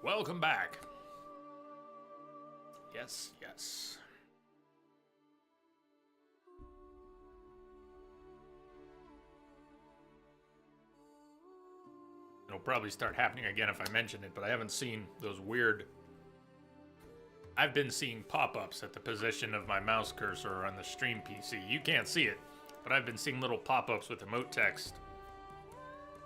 welcome back. Yes, yes. It'll probably start happening again if I mention it, but I haven't seen those weird... I've been seeing pop-ups at the position of my mouse cursor on the stream PC. You can't see it, but I've been seeing little pop-ups with emote text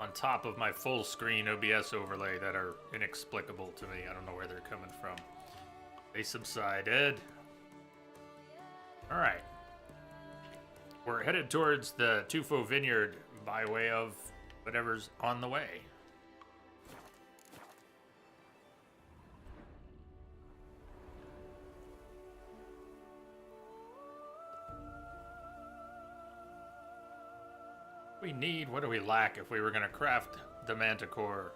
on top of my full screen OBS overlay that are inexplicable to me. I don't know where they're coming from. They subsided. Alright. We're headed towards the Tufo Vineyard by way of whatever's on the way. We need, what do we lack if we were going to craft the Manticore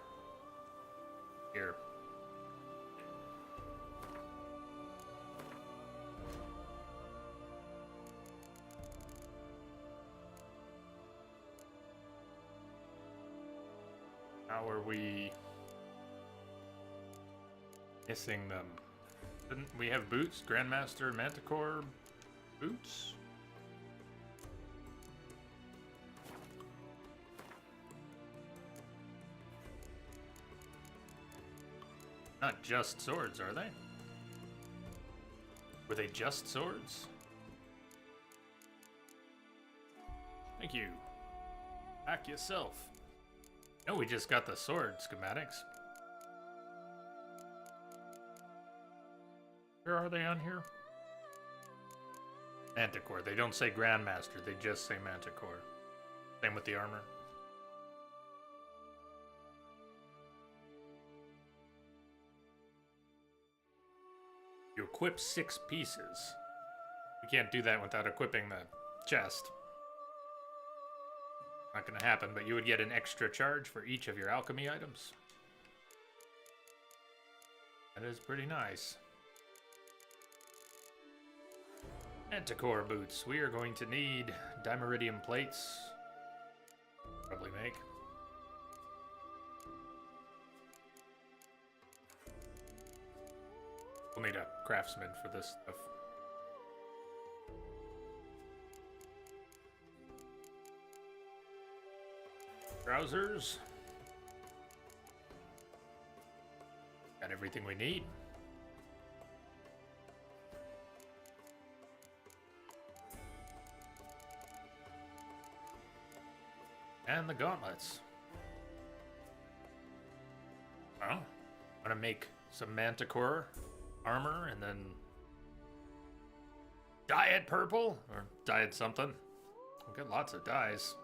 here? How are we missing them? Didn't we have boots? Grandmaster Manticore boots? Not just swords, are they? Were they just swords? Thank you. Hack yourself. No, we just got the sword schematics. Where are they on here? Manticore. They don't say Grandmaster, they just say Manticore. Same with the armor. You equip 6 pieces. We can't do that without equipping the chest. Not gonna happen, but you would get an extra charge for each of your alchemy items. That is pretty nice. Manticore boots. We are going to need dimeridium plates. Probably make. We'll need a craftsman for this stuff. Trousers. Got everything we need. And the gauntlets. Well, I'm gonna make some Manticore armor and then dye it purple or dye it something. We've got lots of dyes.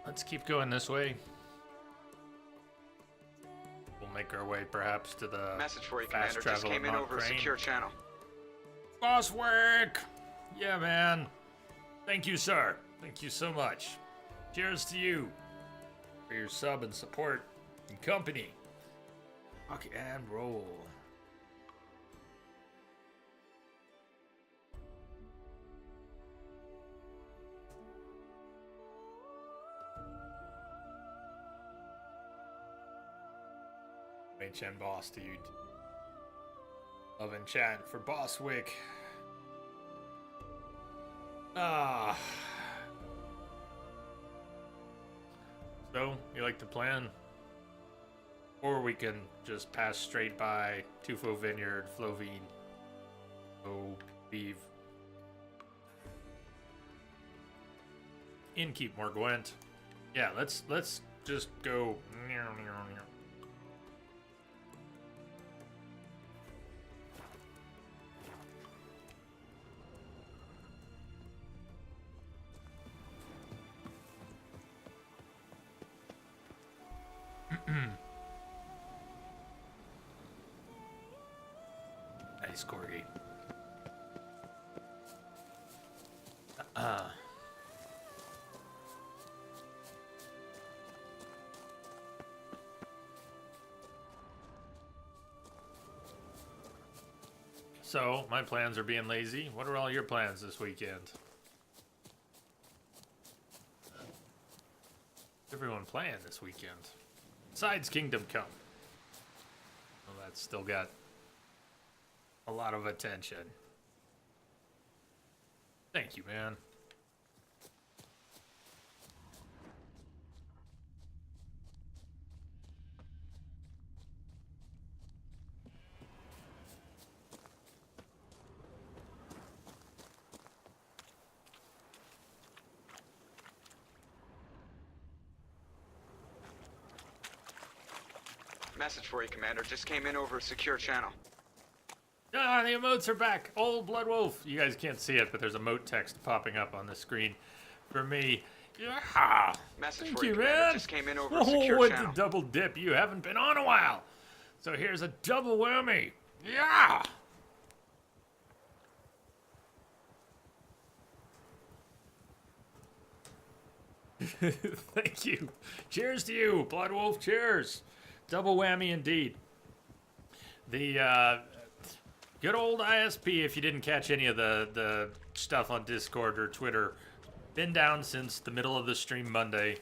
Let's keep going this way. We'll make our way perhaps to the message for you, fast Commander. Just travel came in over a secure channel. Bosswick! Yeah, man. Thank you, sir. Thank you so much. Cheers to you for your sub and support and company. Rock and roll. HN boss, dude. Love and chat for Bosswick. Ah. So, you like the plan? Or we can just pass straight by Tufo Vineyard, Flovine, Beeve. Innkeep more Gwent. Yeah, let's just go. Nice, Corgi. So, my plans are being lazy. What are all your plans this weekend? Everyone playing this weekend. Besides Kingdom Come. Well, that's still got a lot of attention. Thank you, man. Message for you, Commander. Just came in over a secure channel. Ah, the emotes are back. Old Blood Wolf. You guys can't see it, but there's emote text popping up on the screen for me. Yeah. Message Thank for you, you, Commander. man. Just came in over a secure It's channel. a double dip. You haven't been on a while. So here's a double whammy. Yeah. Thank you. Cheers to you, Blood Wolf. Cheers. Double whammy indeed. The good old ISP, if you didn't catch any of the stuff on Discord or Twitter, been down since the middle of the stream Monday.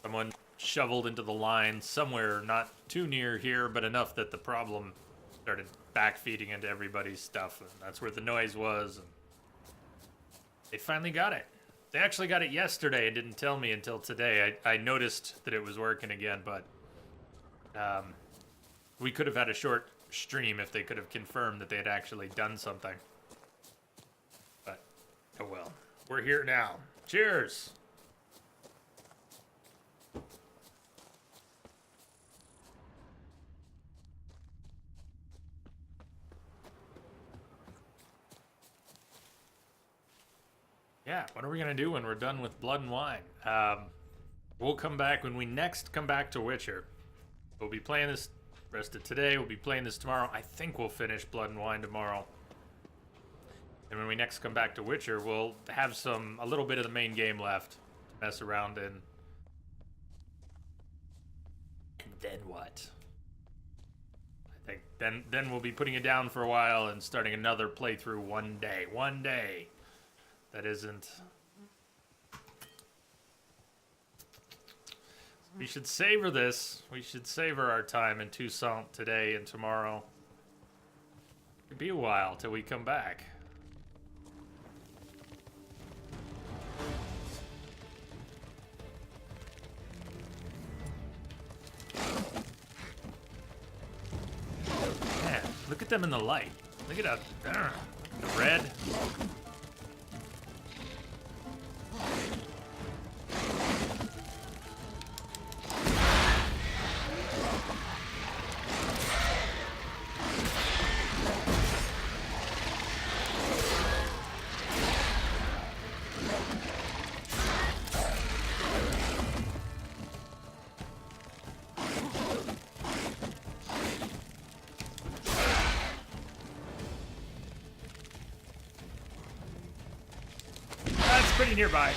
Someone shoveled into the line somewhere not too near here, but enough that the problem started backfeeding into everybody's stuff, and that's where the noise was. And they finally got it. They actually got it yesterday and didn't tell me until today. I noticed that it was working again, but we could have had a short stream if they could have confirmed that they had actually done something. But, oh well. We're here now. Cheers! Yeah, what are we going to do when we're done with Blood and Wine? We'll come back when we next come back to Witcher. We'll be playing this rest of today. We'll be playing this tomorrow. I think we'll finish Blood and Wine tomorrow. And when we next come back to Witcher, we'll have a little bit of the main game left to mess around in. And then what? I think then we'll be putting it down for a while and starting another playthrough one day. One day. That isn't. We should savor this. We should savor our time in Toussaint today and tomorrow. It'll be a while till we come back. Man, look at them in the light. Look at the red. Pretty nearby.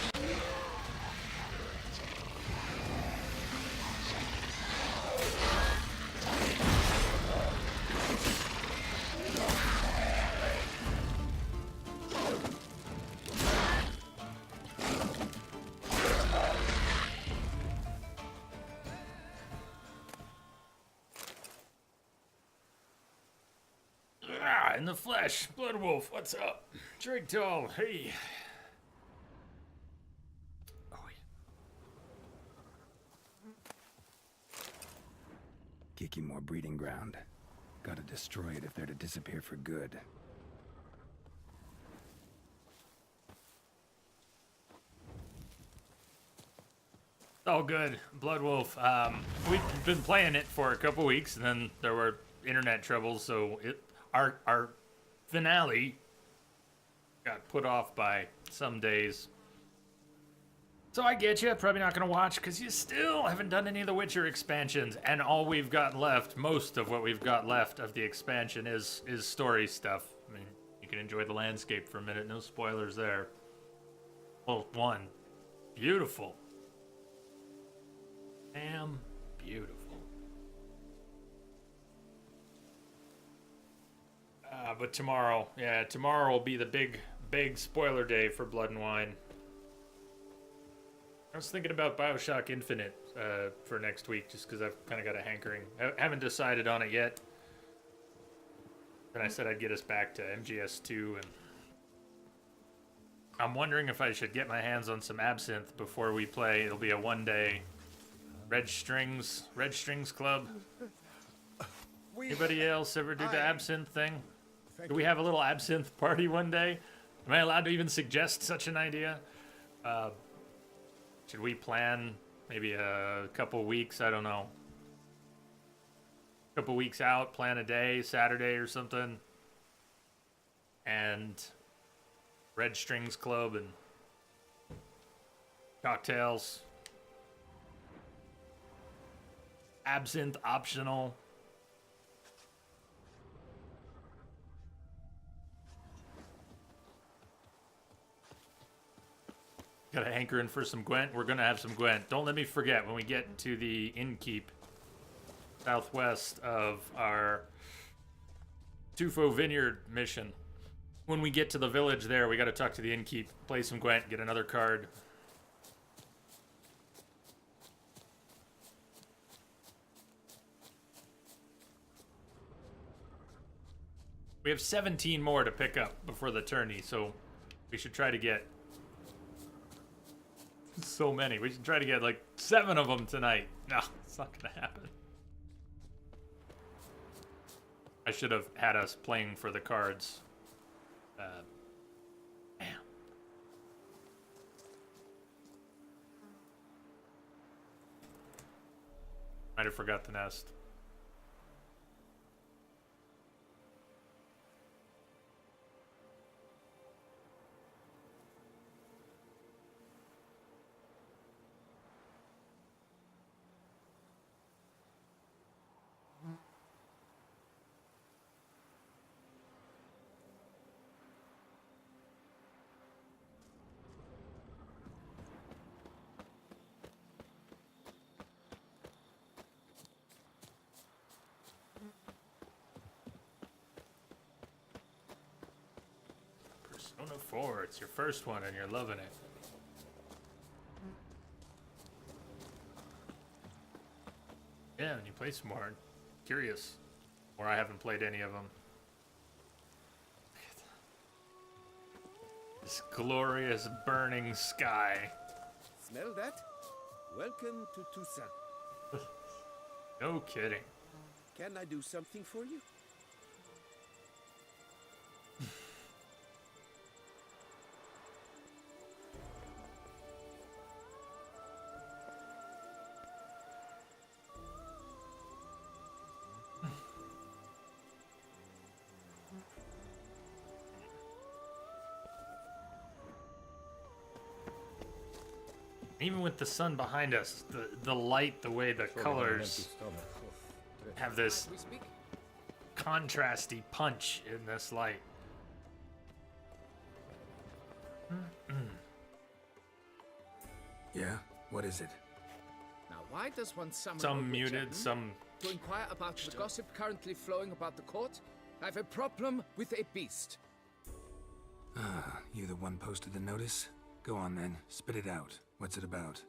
In the flesh, Blood Wolf, what's up? Drink tall, hey. Kiki more breeding ground. Gotta destroy it if they're to disappear for good. All good, Blood Wolf. We've been playing it for a couple weeks, and then there were internet troubles, so our finale got put off by some days. So I get you, probably not going to watch, because you still haven't done any of the Witcher expansions, and all we've got left, most of what we've got left of the expansion is story stuff. I mean, you can enjoy the landscape for a minute, no spoilers there. Well, one, beautiful. Damn beautiful. But tomorrow, yeah, tomorrow will be the big spoiler day for Blood and Wine. I was thinking about BioShock Infinite for next week, just because I've kind of got a hankering. I haven't decided on it yet. Then I said I'd get us back to MGS2, and I'm wondering if I should get my hands on some absinthe before we play. It'll be a one-day Red Strings Club. Anybody else ever do the absinthe thing? Do we have a little absinthe party one day? Am I allowed to even suggest such an idea? Should we plan maybe a couple weeks? I don't know. A couple weeks out, plan a day, Saturday or something. And Red Strings Club and cocktails. Absinthe optional. Gotta anchor in for some Gwent. We're gonna have some Gwent. Don't let me forget when we get to the innkeep southwest of our Tufo Vineyard mission. When we get to the village there, we gotta talk to the innkeep, play some Gwent, get another card. We have 17 more to pick up before the tourney, so we should try to get so many. We should try to get like 7 of them tonight. No, it's not gonna happen. I should have had us playing for the cards. Damn. Might have forgot the nest. Persona 4, it's your first one and you're loving it. Yeah, and you play some more. Curious. Or I haven't played any of them. This glorious burning sky. Smell that? Welcome to Toussaint. No kidding. Can I do something for you? Even with the sun behind us, the light, the way the colors have this contrasty punch in this light. Yeah? What is it? Now, why does one summon a Some witcher, muted, some... To inquire about the gossip currently flowing about the court? I have a problem with a beast. Ah, you the one posted the notice? Go on then, spit it out. What's it about?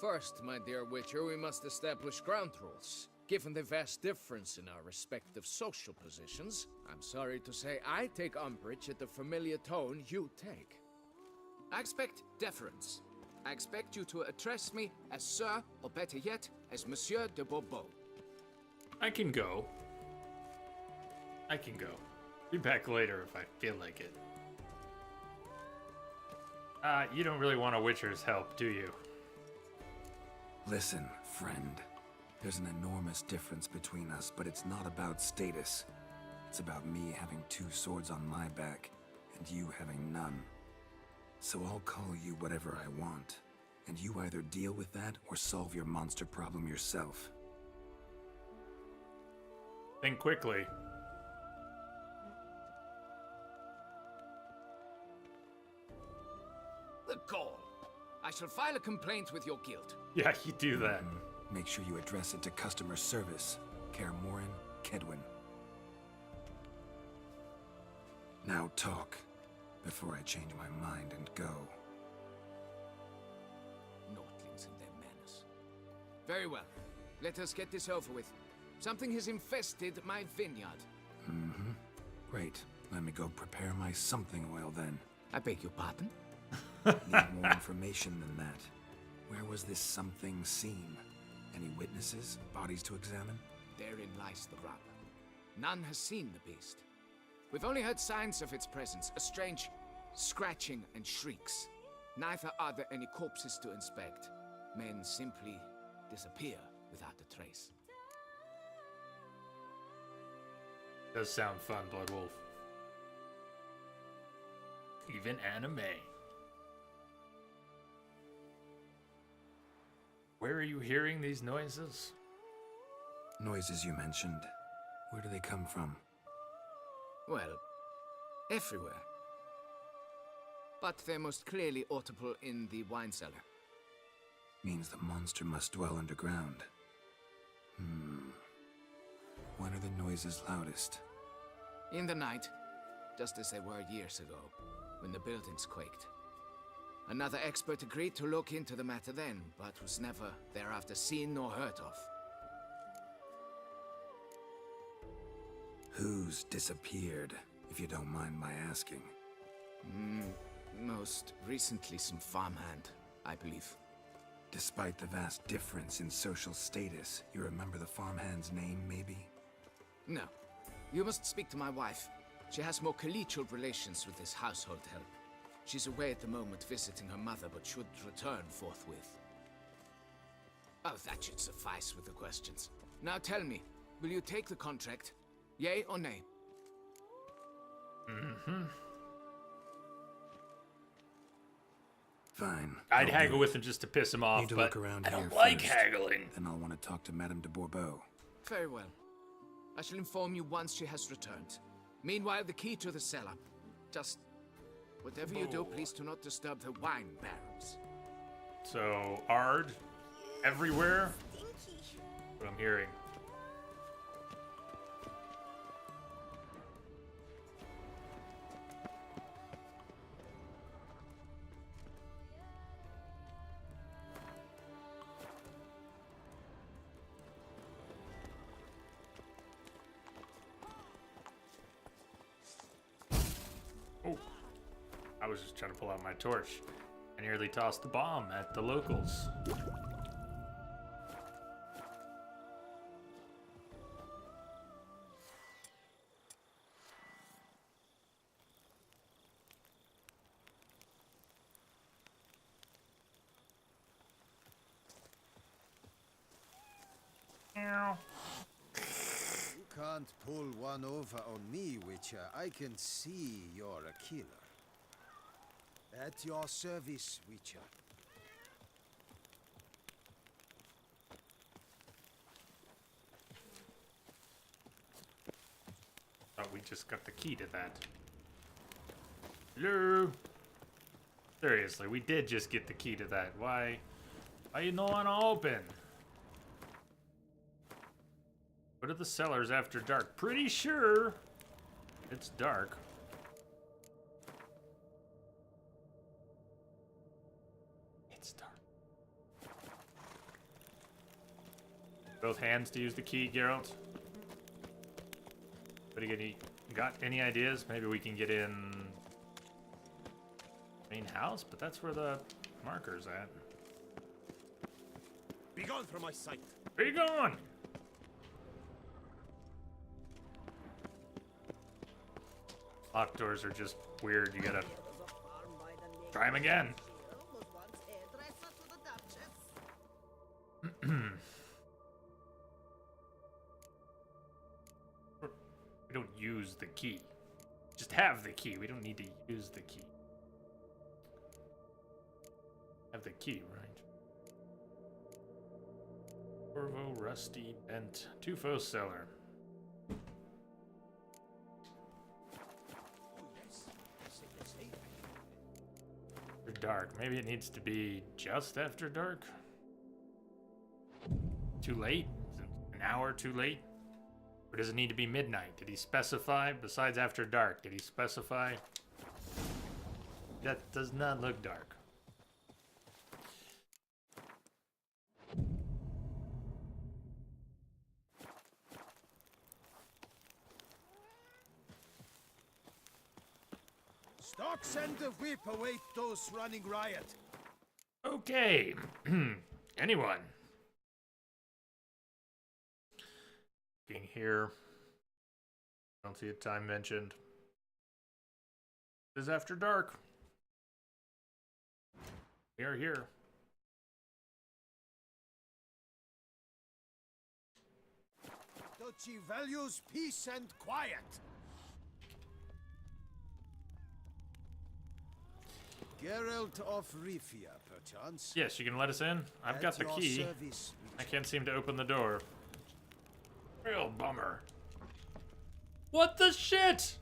First, my dear Witcher, we must establish ground rules. Given the vast difference in our respective social positions, I'm sorry to say I take umbrage at the familiar tone you take. I expect deference. I expect you to address me as Sir, or better yet, as Monsieur de Bourbeau. I can go. I can go. Be back later if I feel like it. You don't really want a Witcher's help, do you? Listen, friend. There's an enormous difference between us, but it's not about status. It's about me having 2 swords on my back, and you having none. So I'll call you whatever I want, and you either deal with that or solve your monster problem yourself. Think quickly. The gall! I shall file a complaint with your guild. Yeah, you do that. Make sure you address it to customer service. Kaer Morhen, Kedwin. Now talk, before I change my mind and go. Notlings and their manners. Very well. Let us get this over with. Something has infested my vineyard. Mm-hmm. Great. Let me go prepare my something oil then. I beg your pardon? Need more information than that. Where was this something seen? Any witnesses? Bodies to examine? Therein lies the rub. None has seen the beast. We've only heard signs of its presence, a strange scratching and shrieks. Neither are there any corpses to inspect. Men simply disappear without a trace. Does sound fun, Blood Wolf. Even anime. Where are you hearing these noises? Noises you mentioned. Where do they come from? Well, everywhere. But they're most clearly audible in the wine cellar. Means the monster must dwell underground. When are the noises loudest? In the night, just as they were years ago, when the buildings quaked. Another expert agreed to look into the matter then, but was never thereafter seen nor heard of. Who's disappeared, if you don't mind my asking? Most recently some farmhand, I believe. Despite the vast difference in social status, you remember the farmhand's name, maybe? No. You must speak to my wife. She has more collegial relations with this household help. She's away at the moment visiting her mother, but should return forthwith. Oh, that should suffice with the questions. Now tell me, will you take the contract? Yay or nay? Fine. I'd I'll haggle do with it. him just to piss him off, Need to but look around I here don't like first. haggling. Then I'll want to talk to Madame de Bourbeau. Very well. I shall inform you once she has returned. Meanwhile, the key to the cellar. Just whatever you do, please do not disturb the wine barrels. So, Ard, everywhere? What I'm hearing. Oh, I was just trying to pull out my torch. I nearly tossed the bomb at the locals. Meow. You can't pull one over on me, Witcher. I can see you're a killer. At your service, Witcher. Oh, we just got the key to that. Hello? Seriously, we did just get the key to that. Why you don't want to open? Go to the cellars after dark. Pretty sure it's dark. It's dark. Both hands to use the key, Geralt. But again, got any ideas? Maybe we can get in main house, but that's where the marker's at. Be gone from my sight. Where you going? Locked doors are just weird. You gotta try them again. We don't use the key. Just have the key. We don't need to use the key. Have the key, right? Corvo, Rusty, Bent, Tufo Cellar. After dark. Maybe it needs to be just after dark. Too late? Is it an hour too late? Or does it need to be midnight? Did he specify? Besides after dark, did he specify? That does not look dark. Stocks and the whip await those running riot. Okay. Anyone? Looking here. Don't see a time mentioned. It is after dark. We are here. Duchy values peace and quiet. Geralt of Rivia, perchance. Yes, you can let us in. I've got the key. I can't seem to open the door. Real bummer. What the shit?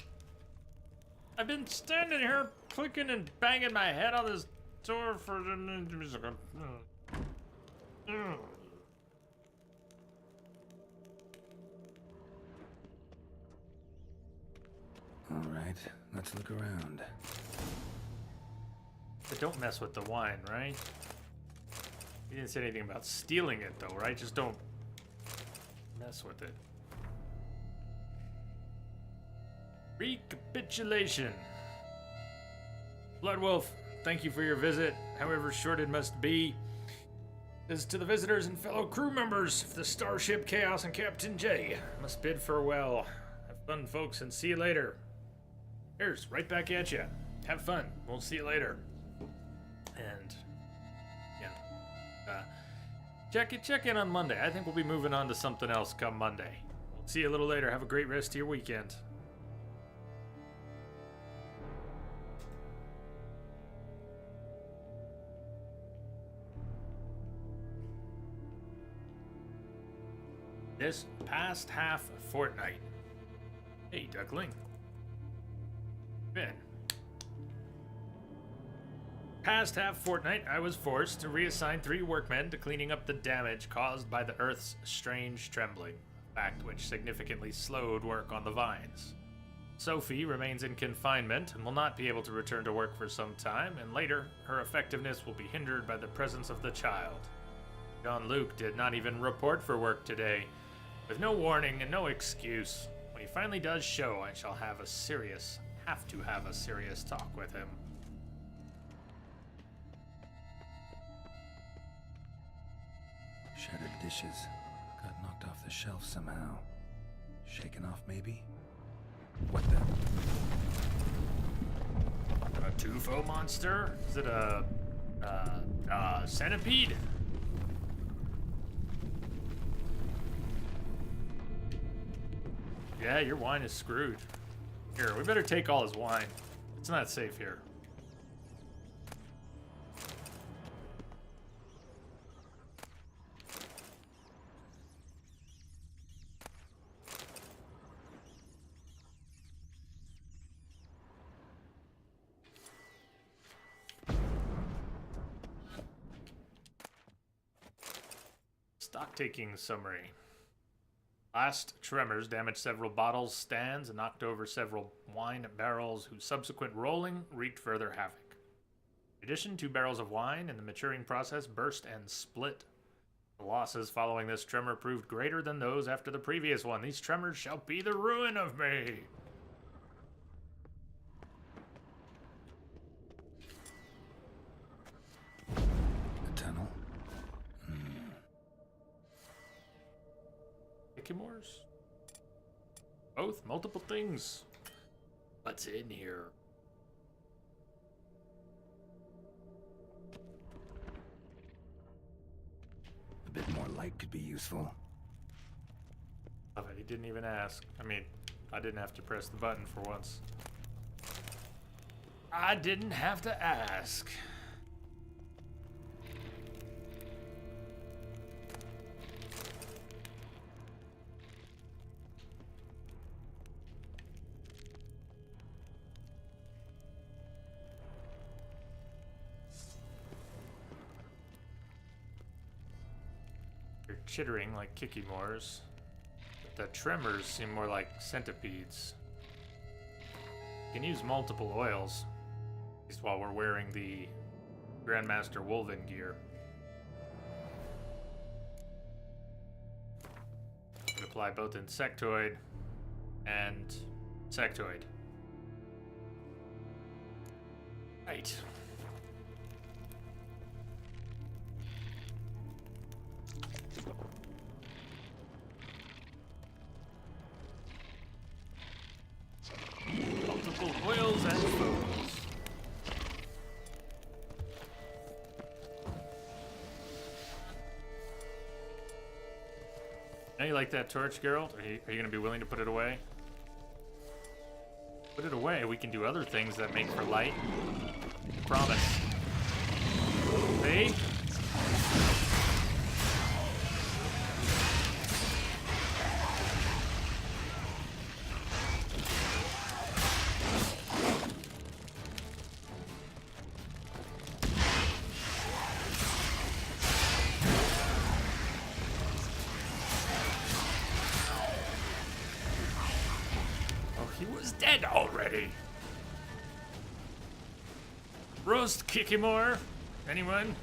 I've been standing here clicking and banging my head on this door for... All right, let's look around. But don't mess with the wine, right? You didn't say anything about stealing it, though, right? Just don't mess with it. Recapitulation. Bloodwolf, thank you for your visit, however short it must be. This is to the visitors and fellow crew members of the Starship Chaos and Captain J. Must bid farewell. Have fun, folks, and see you later. Here's right back at you. Have fun. We'll see you later. And yeah, check in on Monday. I think we'll be moving on to something else come Monday. We'll see you a little later. Have a great rest of your weekend. This past half fortnight. Hey, Duckling. Ben. Past half fortnight, I was forced to reassign 3 workmen to cleaning up the damage caused by the Earth's strange trembling, a fact which significantly slowed work on the vines. Sophie remains in confinement and will not be able to return to work for some time, and later, her effectiveness will be hindered by the presence of the child. Jean-Luc did not even report for work today, with no warning and no excuse. When he finally does show, I shall have to have a serious talk with him. Shattered dishes. Got knocked off the shelf somehow. Shaken off, maybe? What the? A Tufo monster? Is it a centipede? Yeah, your wine is screwed. Here, we better take all his wine. It's not safe here. Stock-taking summary. Last tremors damaged several bottles, stands, and knocked over several wine barrels whose subsequent rolling wreaked further havoc. In addition, 2 barrels of wine in the maturing process burst and split. The losses following this tremor proved greater than those after the previous one. These tremors shall be the ruin of me. The tunnel? Sycamores? Both, multiple things. What's in here? A bit more light could be useful. Love it, he didn't even ask. I mean, I didn't have to press the button for once. I didn't have to ask. Chittering like Kikimores. But The tremors seem more like centipedes. You can use multiple oils, at least while we're wearing the Grandmaster Wolven gear. Could apply both insectoid and sectoid. Right. Multiple oils and foams. Now you like that torch, Geralt? Are you going to be willing to put it away? Put it away. We can do other things that make for light. Promise. See? He was dead already. Roast Kikimor. Anyone?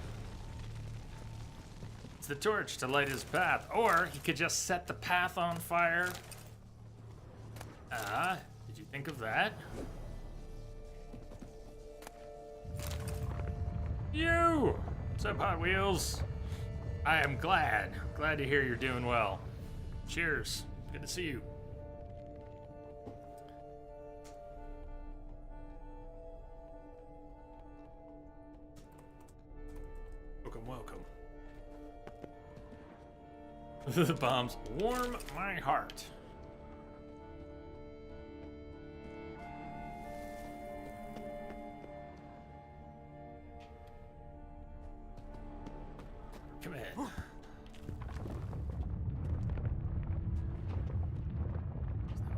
It's the torch to light his path. Or he could just set the path on fire. Did you think of that? You! What's up, Hot Wheels? I am glad. Glad to hear you're doing well. Cheers. Good to see you. Welcome. The bombs warm my heart. Come in.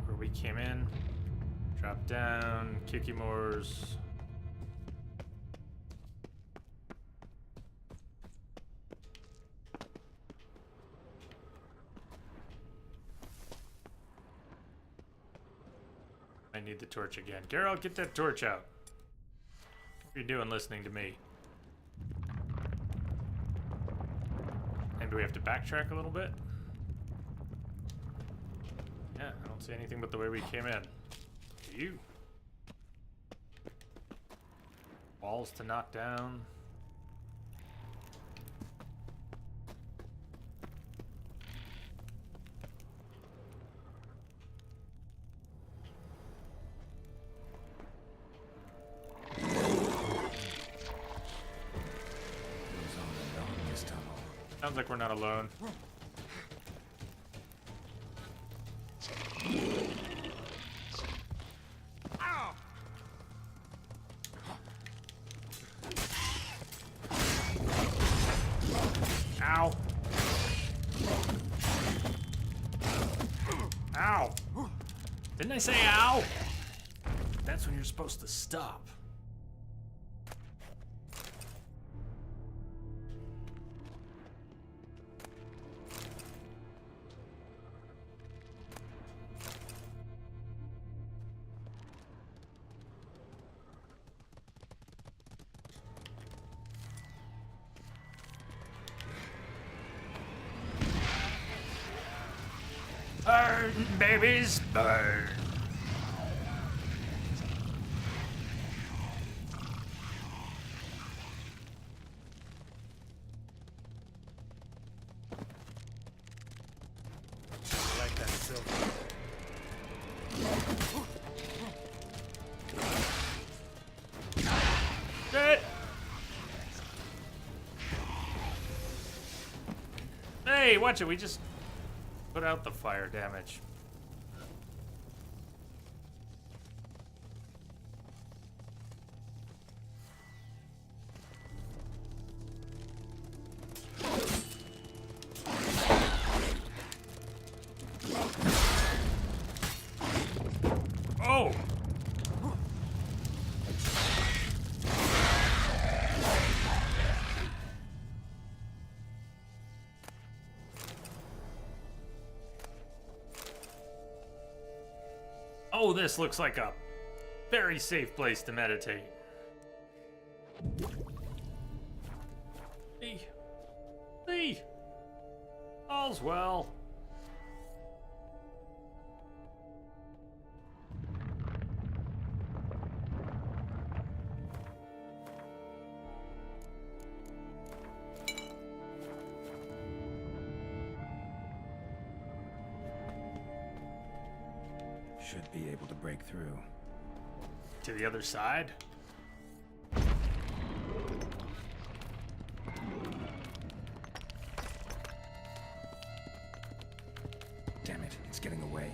Where we came in. Drop down. Kikimor's. I need the torch again. Geralt, get that torch out. What are you doing listening to me? And do we have to backtrack a little bit? Yeah, I don't see anything but the way we came in. You. Walls to knock down. Sounds like we're not alone. Ow. Ow. Didn't I say ow? That's when you're supposed to stop. Burn, babies, burn. I like that silver. Dead. Hey, watch it. We just put out the fire damage. Oh! Oh, this looks like a very safe place to meditate. See? All's well. Should be able to break through. To the other side? Damn it, it's getting away.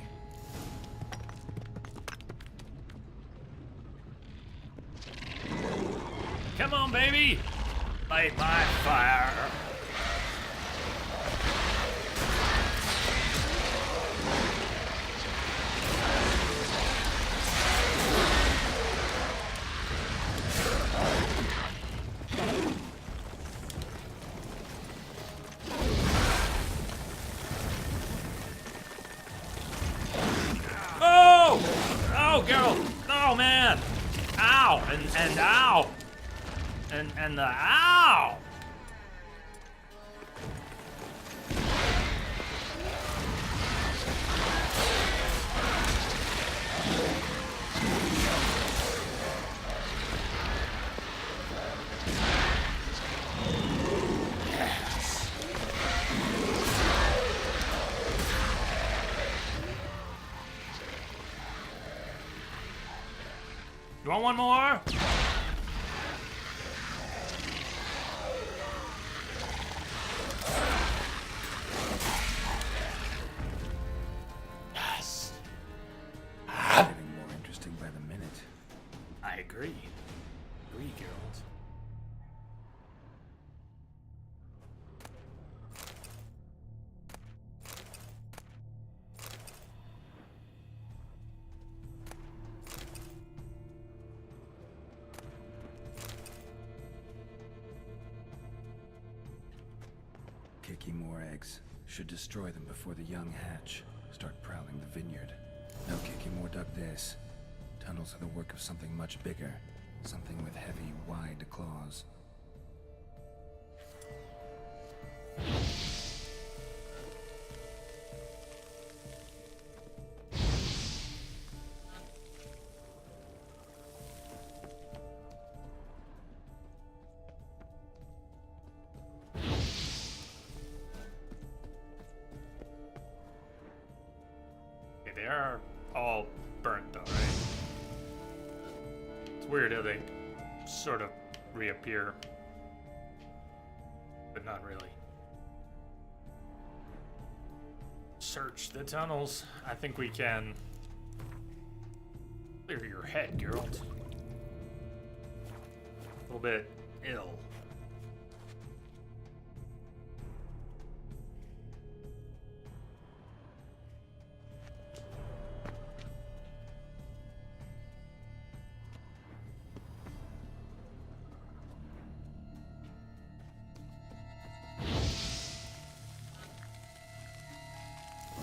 Come on, baby! Light my fire. Oh, girl! Oh, man! Ow! And ow! And the ow! Yes. You want one more? Yes. Getting more interesting by the minute. I agree. Agree, Geralt. Kicking more eggs. Should destroy them before the young hatch. Start prowling the vineyard. No Kikimore dug this. Tunnels are the work of something much bigger. Something with heavy, wide claws. Okay, they are all burnt though, right? It's weird how they sort of reappear, but not really. Search the tunnels. I think we can clear your head, Geralt. A little bit ill.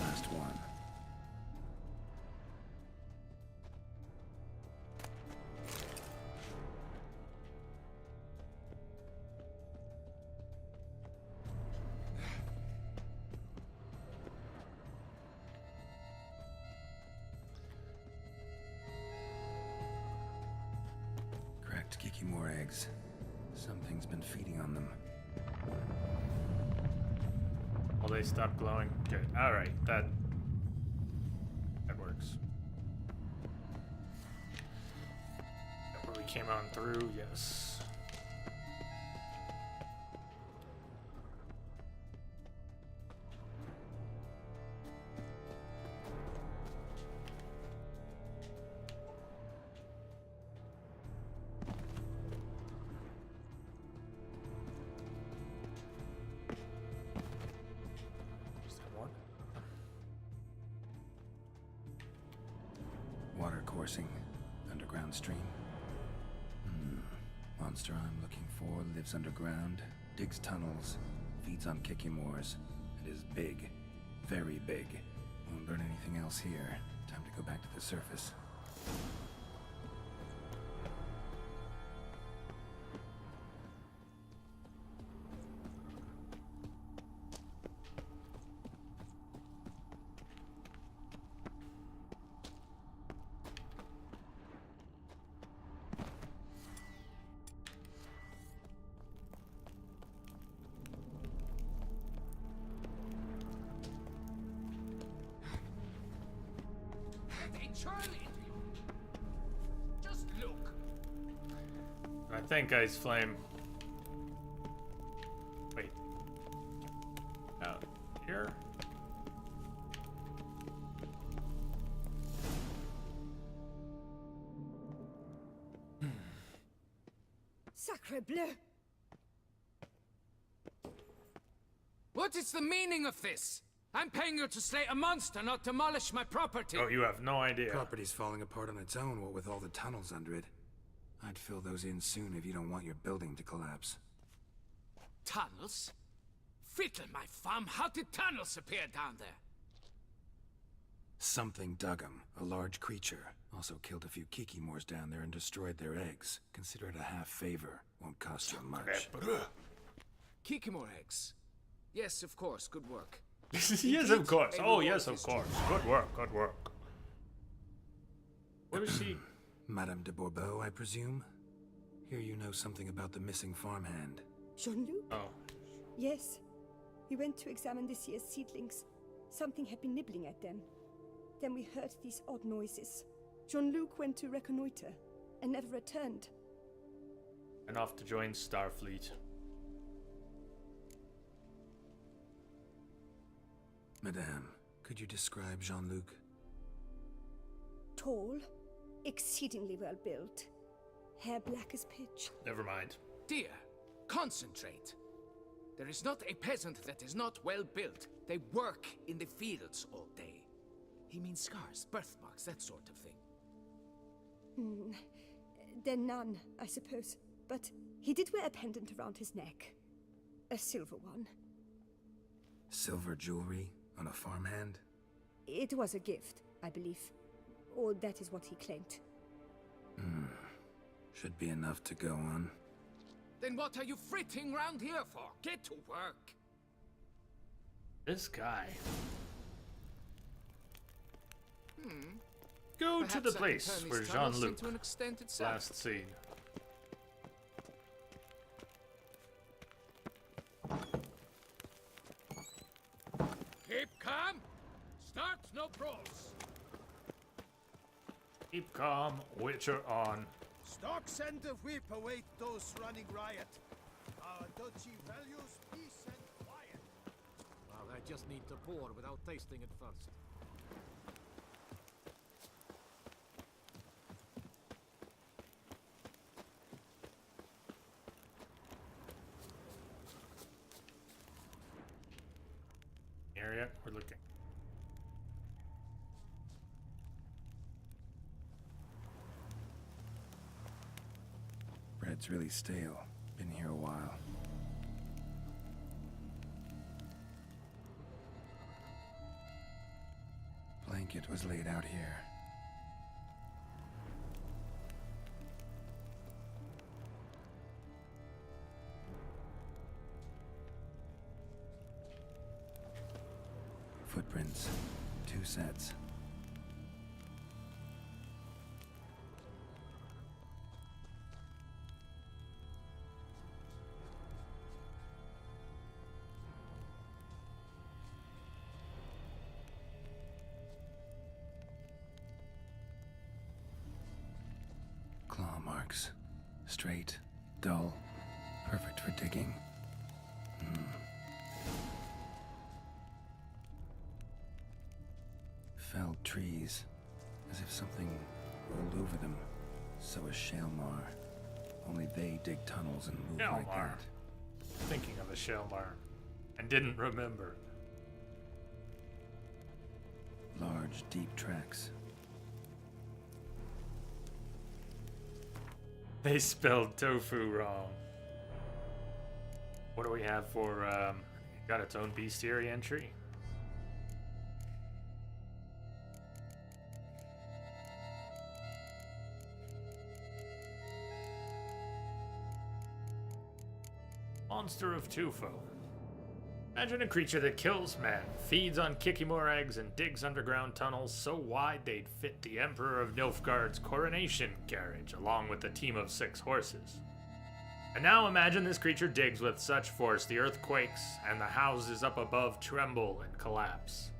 Last one. Cracked Kikimore eggs. Something's been feeding on them. Will they stop glowing? Good. Alright, that works. That where we came on through, yes. Is that one? Water coursing. Underground stream. Monster I'm looking for lives underground, digs tunnels, feeds on Kikimores, and is big. Very big. Won't learn anything else here. Time to go back to the surface. They churn into you. Just look. I think Ice Flame. Wait. Out here? Sacre bleu! What is the meaning of this? I'm paying you to slay a monster, not demolish my property. Oh, you have no idea. Property's falling apart on its own, what with all the tunnels under it. I'd fill those in soon if you don't want your building to collapse. Tunnels? Fiddle my thumb, how did tunnels appear down there? Something dug 'em. A large creature. Also killed a few kikimores down there and destroyed their eggs. Consider it a half favor. Won't cost you much. Kikimore eggs. Yes, of course, good work. Yes, of course. Oh, yes, of course. Good work, good work. What is she? Madame de Bourbeau, I presume? Hear you know something about the missing farmhand. Jean-Luc? Oh. Yes. We went to examine this year's seedlings. Something had been nibbling at them. Then we heard these odd noises. Jean-Luc went to reconnoiter and never returned. And off to join Starfleet. Madame, could you describe Jean-Luc? Tall, exceedingly well built, hair black as pitch. Never mind. Dear, concentrate. There is not a peasant that is not well built. They work in the fields all day. He means scars, birthmarks, that sort of thing. Then none, I suppose. But he did wear a pendant around his neck. A silver one. Silver jewelry on a farmhand? It was a gift, I believe. Or that is what he claimed. Should be enough to go on. Then what are you fritting round here for? Get to work. This guy. Go to Perhaps the I can place turn where these tunnels Jean-Luc into an extended cell. last seen. Keep calm. Start no pros. Keep calm, Witcher on. Stocks and the whip await those running riot. Our duchy values peace and quiet. Well, I just need to pour without tasting it first. Area we're looking. Bread's really stale. Been here a while. Blanket was laid out here. Footprints. 2 sets. Claw marks. Straight, dull, perfect for digging. Felled trees, as if something rolled over them. So is Shalmar. Only they dig tunnels and move like Shalmar. that. Thinking of a Shalmar. And didn't remember. Large, deep tracks. They spelled tofu wrong. What do we have for, got its own bestiary entry? Monster of Tufo. Imagine a creature that kills men, feeds on Kikimor eggs, and digs underground tunnels so wide they'd fit the Emperor of Nilfgaard's coronation carriage, along with a team of 6 horses. And now imagine this creature digs with such force the earth quakes, and the houses up above tremble and collapse.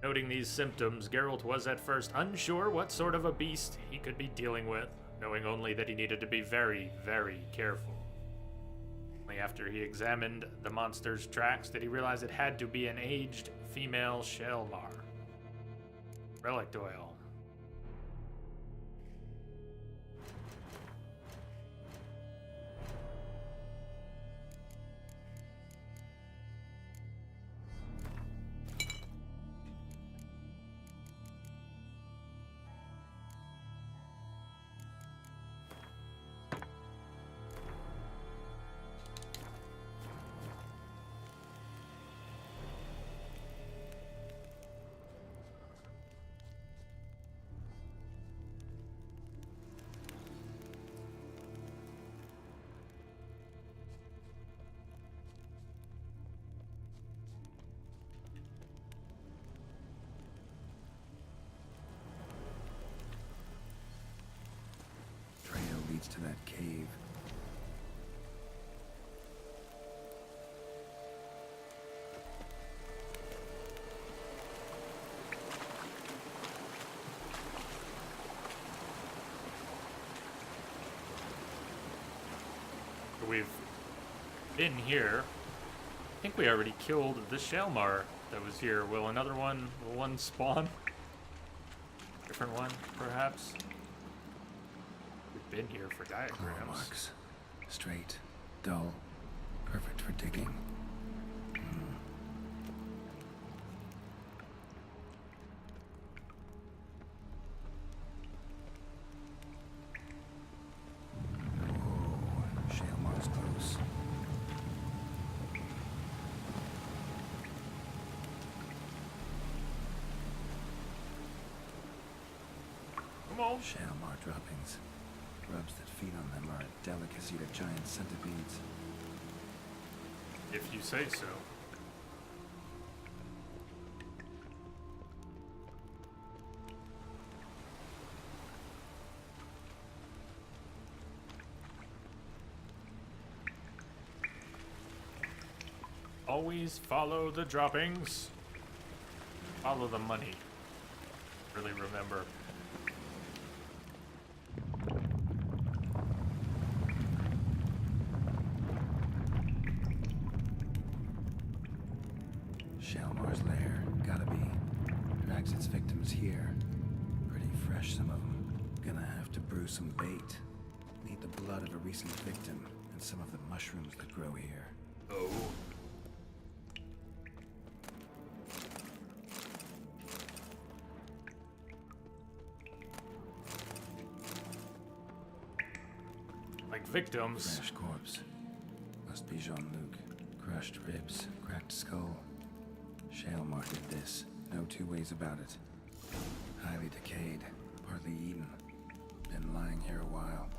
Noting these symptoms, Geralt was at first unsure what sort of a beast he could be dealing with, knowing only that he needed to be very, very careful. Only after he examined the monster's tracks did he realize it had to be an aged female Shelmar. Relic oil. To that cave. We've been here. I think we already killed the Shelmar that was here. Will another one spawn? Different one, perhaps? Been here for diagrams. Claw marks. Straight, dull, perfect for digging. Whoa, Shelmar's close. Come on. Shelmar droppings. Grubs that feed on them are a delicacy to giant centipedes. If you say so. Always follow the droppings. Follow the money. Really remember. Shelmar's lair, gotta be. Drags its victims here. Pretty fresh, some of them. Gonna have to brew some bait. Need the blood of a recent victim and some of the mushrooms that grow here. Oh. Like victims. Fresh corpse. Must be Jean-Luc. Crushed ribs, cracked skull. Shelmar did this. No two ways about it. Highly decayed, partly eaten. Been lying here a while.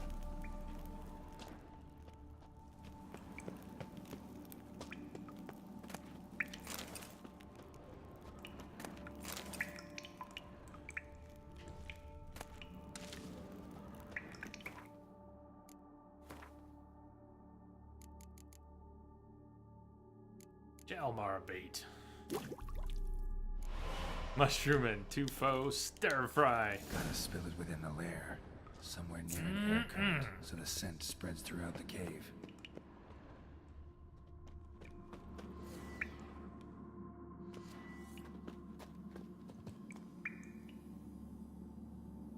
Shelmar bait. Mushroom and Tufo stir fry. Gotta spill it within the lair. Somewhere near an air current, so the scent spreads throughout the cave.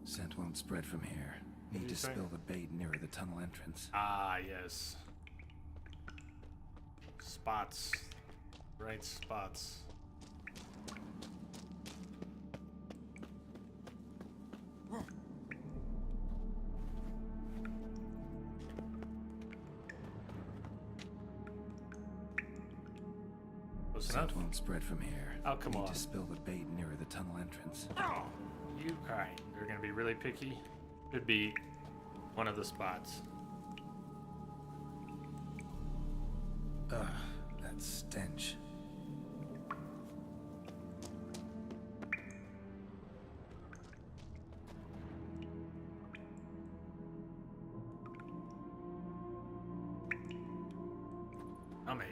Scent won't spread from here. Need to spill the bait nearer the tunnel entrance. Ah, yes. Spots. Right spots. Close enough? Scent won't spread from here. Oh, come on. Need to spill the bait nearer the tunnel entrance. Oh, you kind. They're gonna be really picky. Could be one of the spots. Ugh, that stench. Yummy.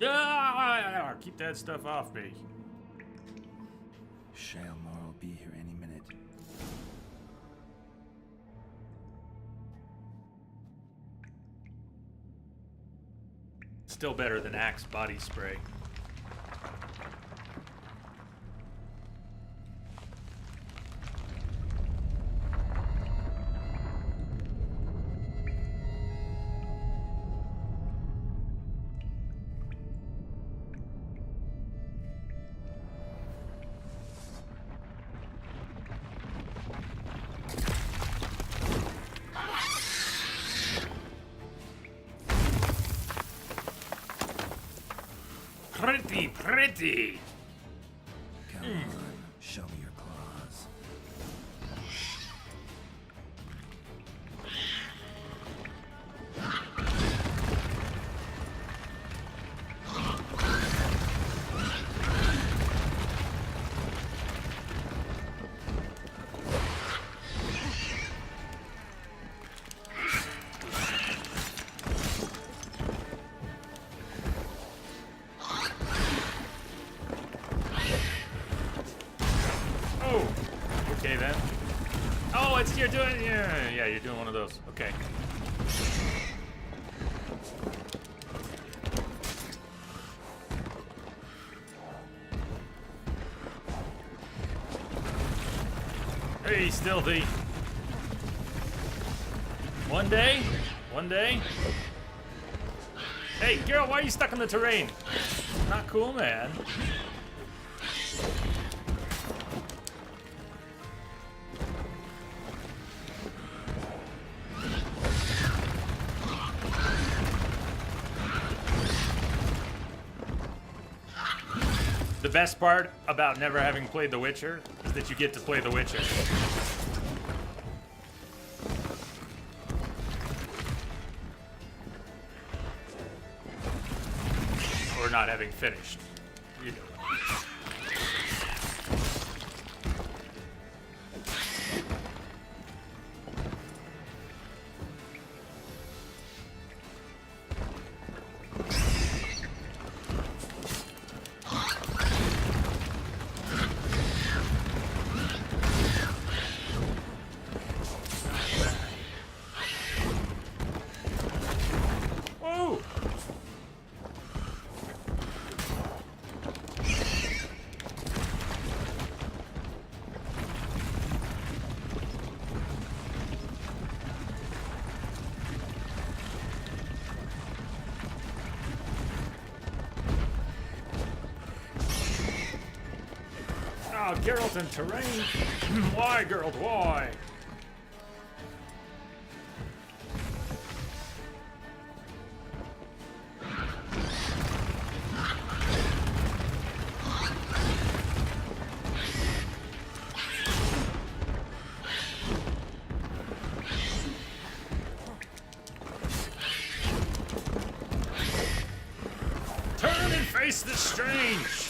Ah, keep that stuff off me. Shalmar will be here any minute. Still better than Axe body spray. Pretty. Come on, show me your claws. Okay then. Oh, you're doing, yeah, you're doing one of those. Okay. Hey, stealthy. One day. Hey, girl, why are you stuck in the terrain? Not cool, man. The best part about never having played The Witcher is that you get to play The Witcher. Or not having finished. You know. Oh, Geralt in terrain. Why, Geralt, why? Turn and face the strange.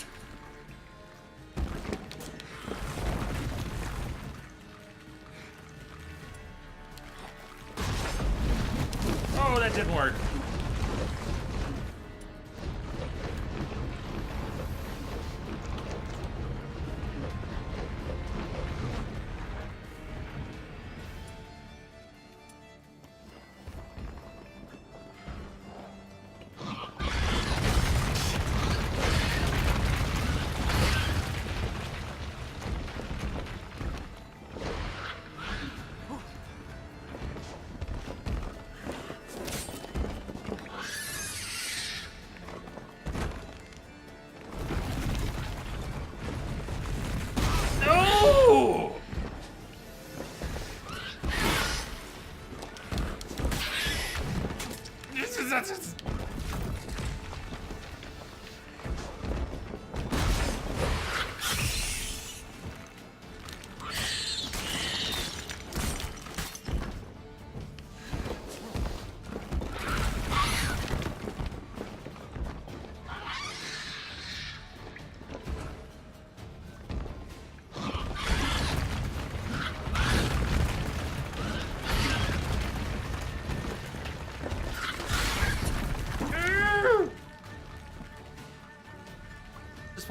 Oh, that didn't work.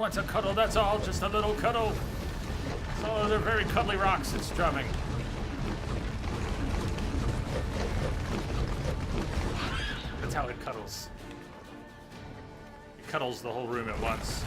wants a cuddle, that's all. Just a little cuddle. So they're very cuddly rocks. It's drumming. That's how it cuddles. It cuddles the whole room at once.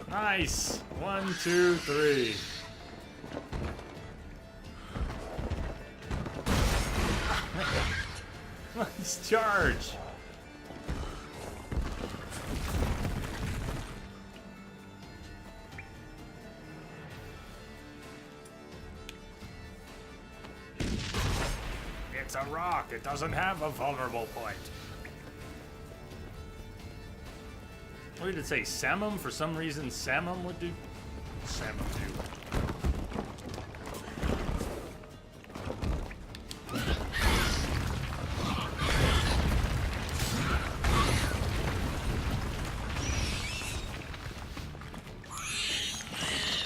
Nice. 1, 2, 3. Nice charge. It's a rock. It doesn't have a vulnerable point. What did it say? Samum? For some reason, Samum would do. Samum do.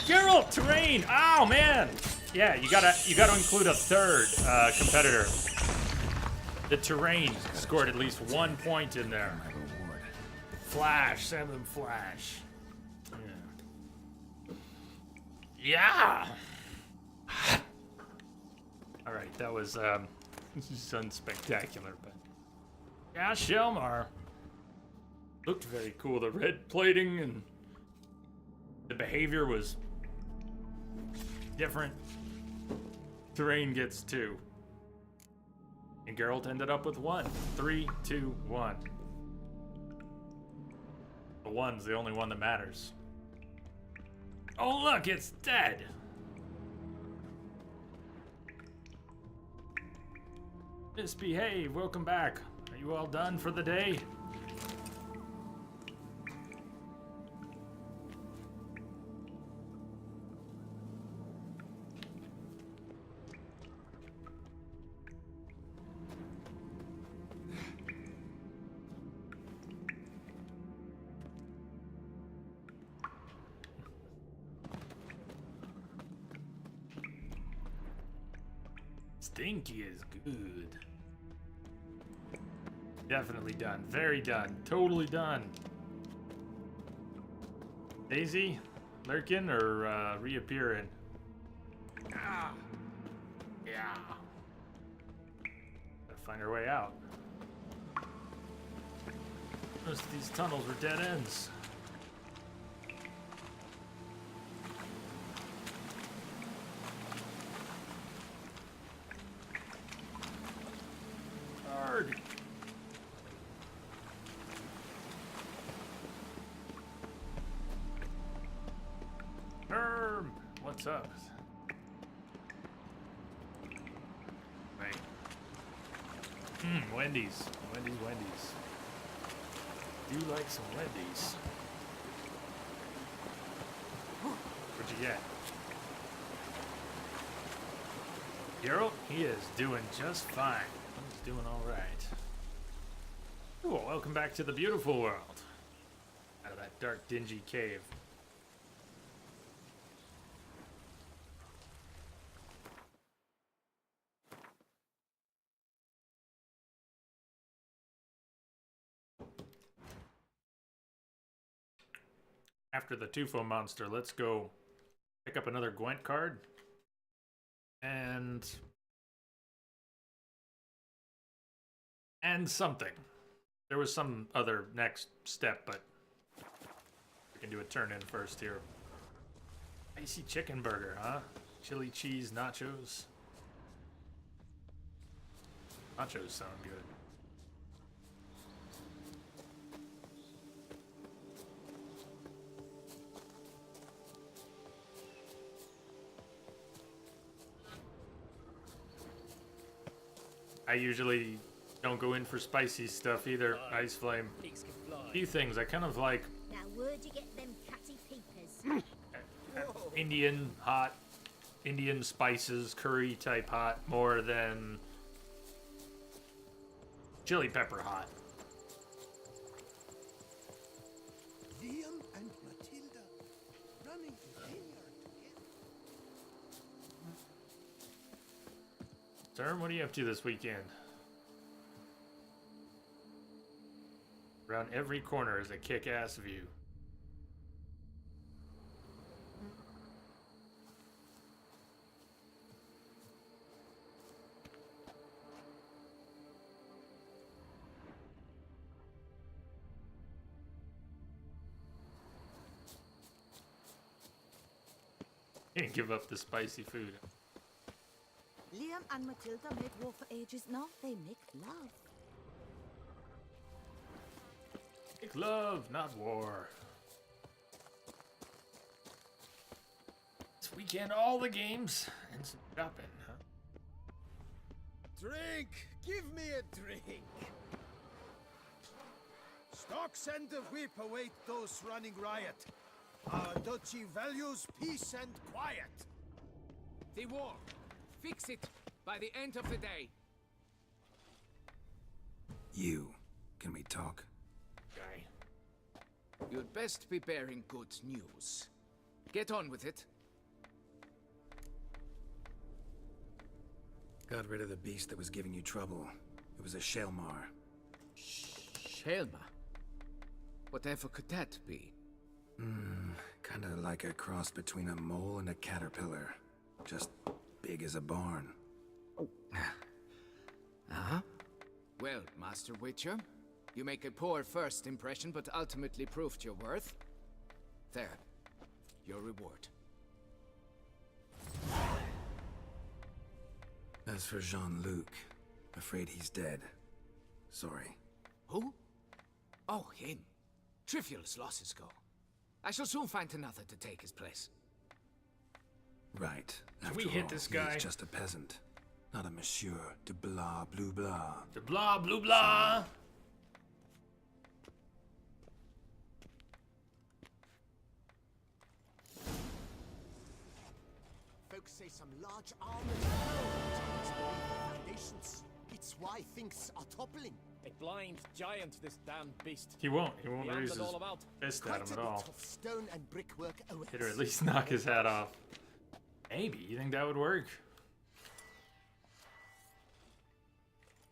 Geralt, terrain. Oh man. Yeah, you gotta include a third competitor. The terrain scored at least 1 point in there. Flash, send them flash. Yeah. All right, that was unspectacular, but yeah, Shelmar looked very cool. The red plating and the behavior was different. Terrain gets 2, and Geralt ended up with 1. 3, 2, 1. The 1's the only one that matters. Oh look, it's dead! Misbehave, welcome back. Are you all done for the day? Stinky is good. Definitely done. Very done. Totally done. Daisy, lurking or reappearing? Ah. Yeah. Gotta find our way out. Most of these tunnels were dead ends. What's up? Right. Wendy's. Wendy's. Do like some Wendy's. What'd you get? Geralt? He is doing just fine. He's doing alright. Cool, welcome back to the beautiful world. Out of that dark, dingy cave. After the Tufo monster, let's go pick up another Gwent card. And something. There was some other next step, but we can do a turn in first here. Spicy chicken burger, huh? Chili cheese nachos. Nachos sound good. I usually don't go in for spicy stuff either. Ice Flame. Pigs can fly. A few things I kind of like Now where'd you get them catty peepers? Indian hot, Indian spices, curry type hot more than chili pepper hot. Liam and Matilda running the vineyard together. Sir, what are you up to this weekend? Around every corner is a kick-ass view. Can't give up the spicy food. Liam and Matilda made war for ages. Now they make love. Make love, not war. This weekend, all the games and some shopping, huh? Drink! Give me a drink! Stocks and the whip await those running riot. Our duchy values peace and quiet. The war. Fix it by the end of the day. You. Can we talk? Guy. You'd best be bearing good news. Get on with it. Got rid of the beast that was giving you trouble. It was a Shelmar. Shelma? Whatever could that be? Kinda like a cross between a mole and a caterpillar. Just big as a barn. Uh-huh. Well, Master Witcher, you make a poor first impression, but ultimately proved your worth. There. Your reward. As for Jean-Luc, afraid he's dead. Sorry. Who? Oh, him. Trivial as losses go. I shall soon find another to take his place. Right. Can we After hit all, this he guy? is just a peasant. Not a monsieur de blah blue blah. The blah, blue, blah. Folks say some large armored foundations. It's why things are toppling. A blind giant, this damn beast. He won't He raise understood his all about. fist at Quite him a at bit all. of stone and brickwork awaits. Hit or at least knock his hat off. Maybe. You think that would work?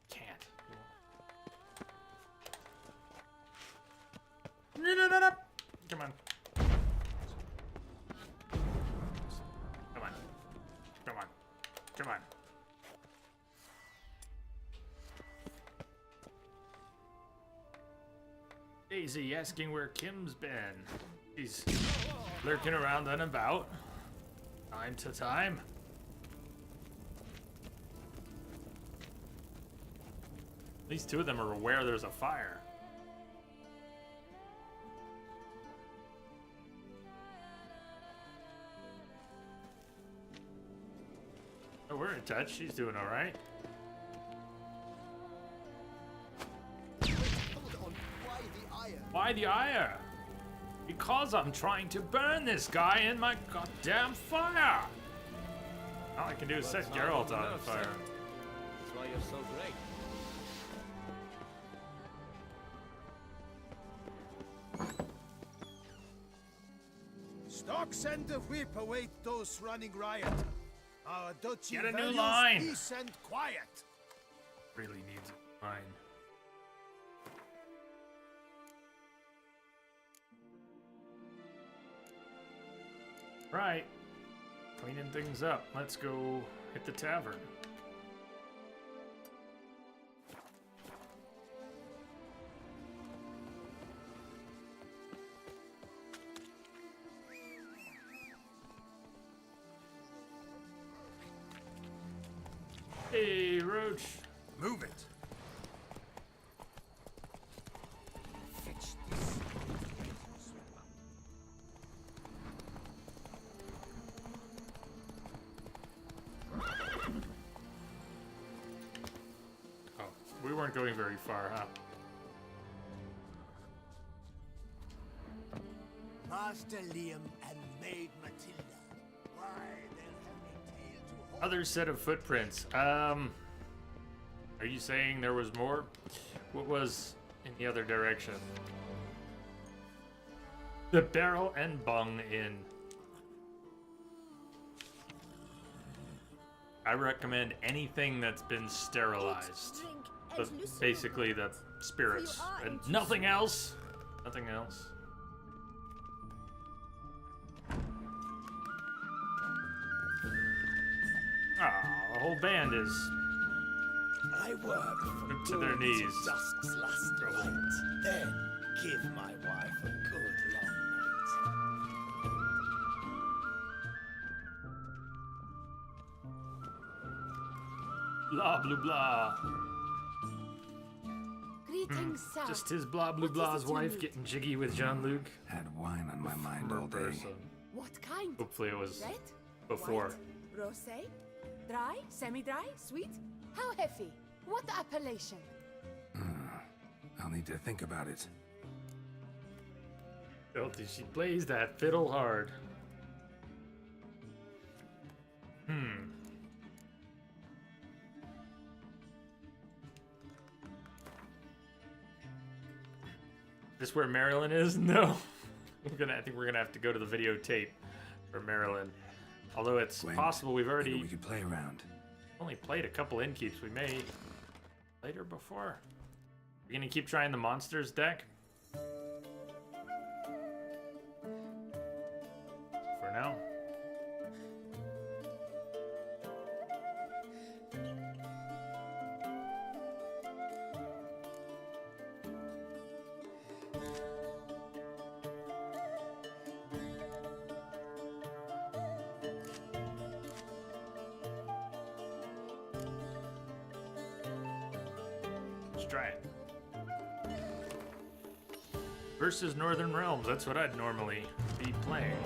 Can't. No. Come on. Come on. Come on. Come on. Daisy asking where Kim's been. He's lurking around and about. Time to time. At least two of them are aware there's a fire. Oh, we're in touch. She's doing all right. Hold on. Why the ire? Why the ire? Because I'm trying to burn this guy in my goddamn fire. All I can do is set Geralt on fire. That's why you're so great. Stocks and the whip await those running riot. Our duchy Get a new values line. peace and quiet. Really needs a line. Right. Cleaning things up. Let's go hit the tavern. Hey, Roach. Move it. Fetch this. going very far, huh? Master Liam and Maid Matilda. Why, they'll have a tale to hold. Other set of footprints. Are you saying there was more? What was in the other direction? The Barrel and Bung Inn. I recommend anything that's been sterilized. Basically the spirits. And nothing else. Nothing else. Ah, the whole band is I work for to their knees. dusk's last light. Then give my wife a good long Blah, blah, blah. Greetings, sir. Just his blah, blah, What is blah's it you wife need? getting jiggy with Jean-Luc. Had wine on my mind all day. Person. What kind? Hopefully it was Red? before. White? Rosé? Dry? Semi-dry? Sweet? How heavy? What appellation? I'll need to think about it. Filthy, she plays that fiddle hard. This where Marilyn is? No. I think we're gonna have to go to the videotape for Marilyn. Although it's Gwen, possible we've maybe already we could play around. only played a couple innkeeps. We may later before. We're gonna keep trying the monsters deck. For now. Let's try it. Versus Northern Realms, that's what I'd normally be playing.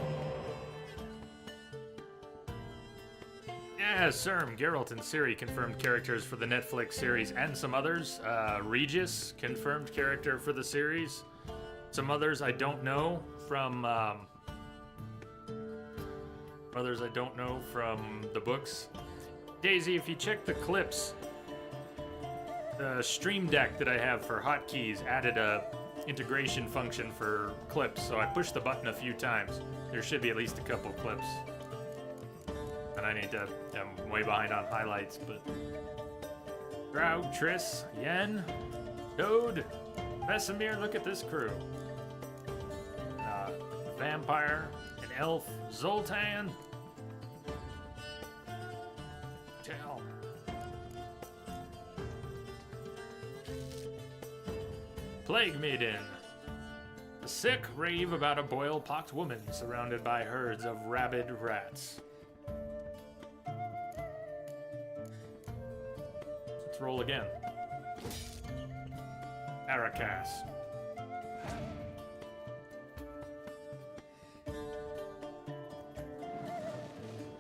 Yeah, Serm, Geralt, and Ciri confirmed characters for the Netflix series, and some others. Regis, confirmed character for the series. Some others I don't know from the books. Daisy, if you check the clips, the stream deck that I have for hotkeys added a integration function for clips, so I pushed the button a few times. There should be at least a couple clips. And I need to, I'm way behind on highlights, but... Drow, Triss, Yen, Toad, Vesemir, look at this crew. Vampire, an elf, Zoltan. Tell. Plague Maiden. The sick rave about a boil-pocked woman surrounded by herds of rabid rats. Let's roll again. Arakas.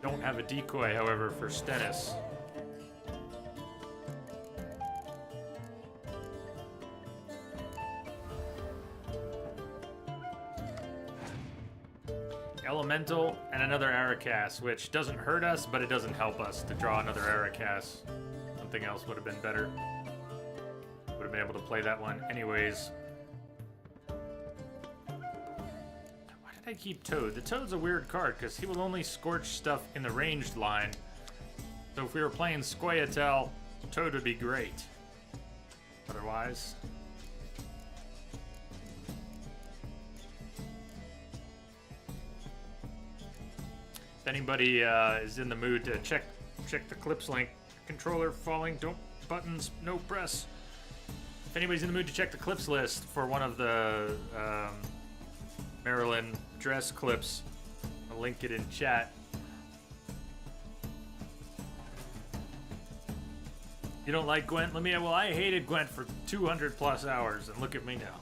Don't have a decoy, however, for Stennis. Elemental and another Arakas, which doesn't hurt us, but it doesn't help us to draw another Arakas. Something else would have been better. Would have been able to play that one anyways. Why did I keep Toad? The Toad's a weird card because he will only scorch stuff in the ranged line. So if we were playing Scoia'tael, Toad would be great. Otherwise... If anybody is in the mood to check the clips link, controller falling, don't buttons, no press. If anybody's in the mood to check the clips list for one of the Marilyn dress clips, I'll link it in chat. You don't like Gwent? Well, I hated Gwent for 200 plus hours, and look at me now.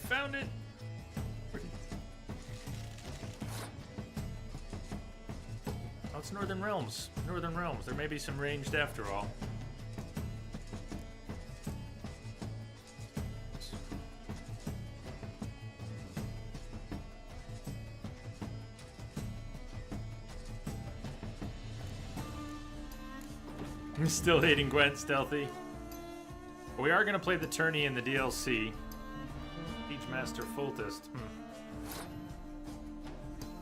Found it. Oh, it's Northern Realms. Northern Realms. There may be some ranged after all. I'm still hating Gwent Stealthy. We are going to play the tourney in the DLC. Siege Master Fultist.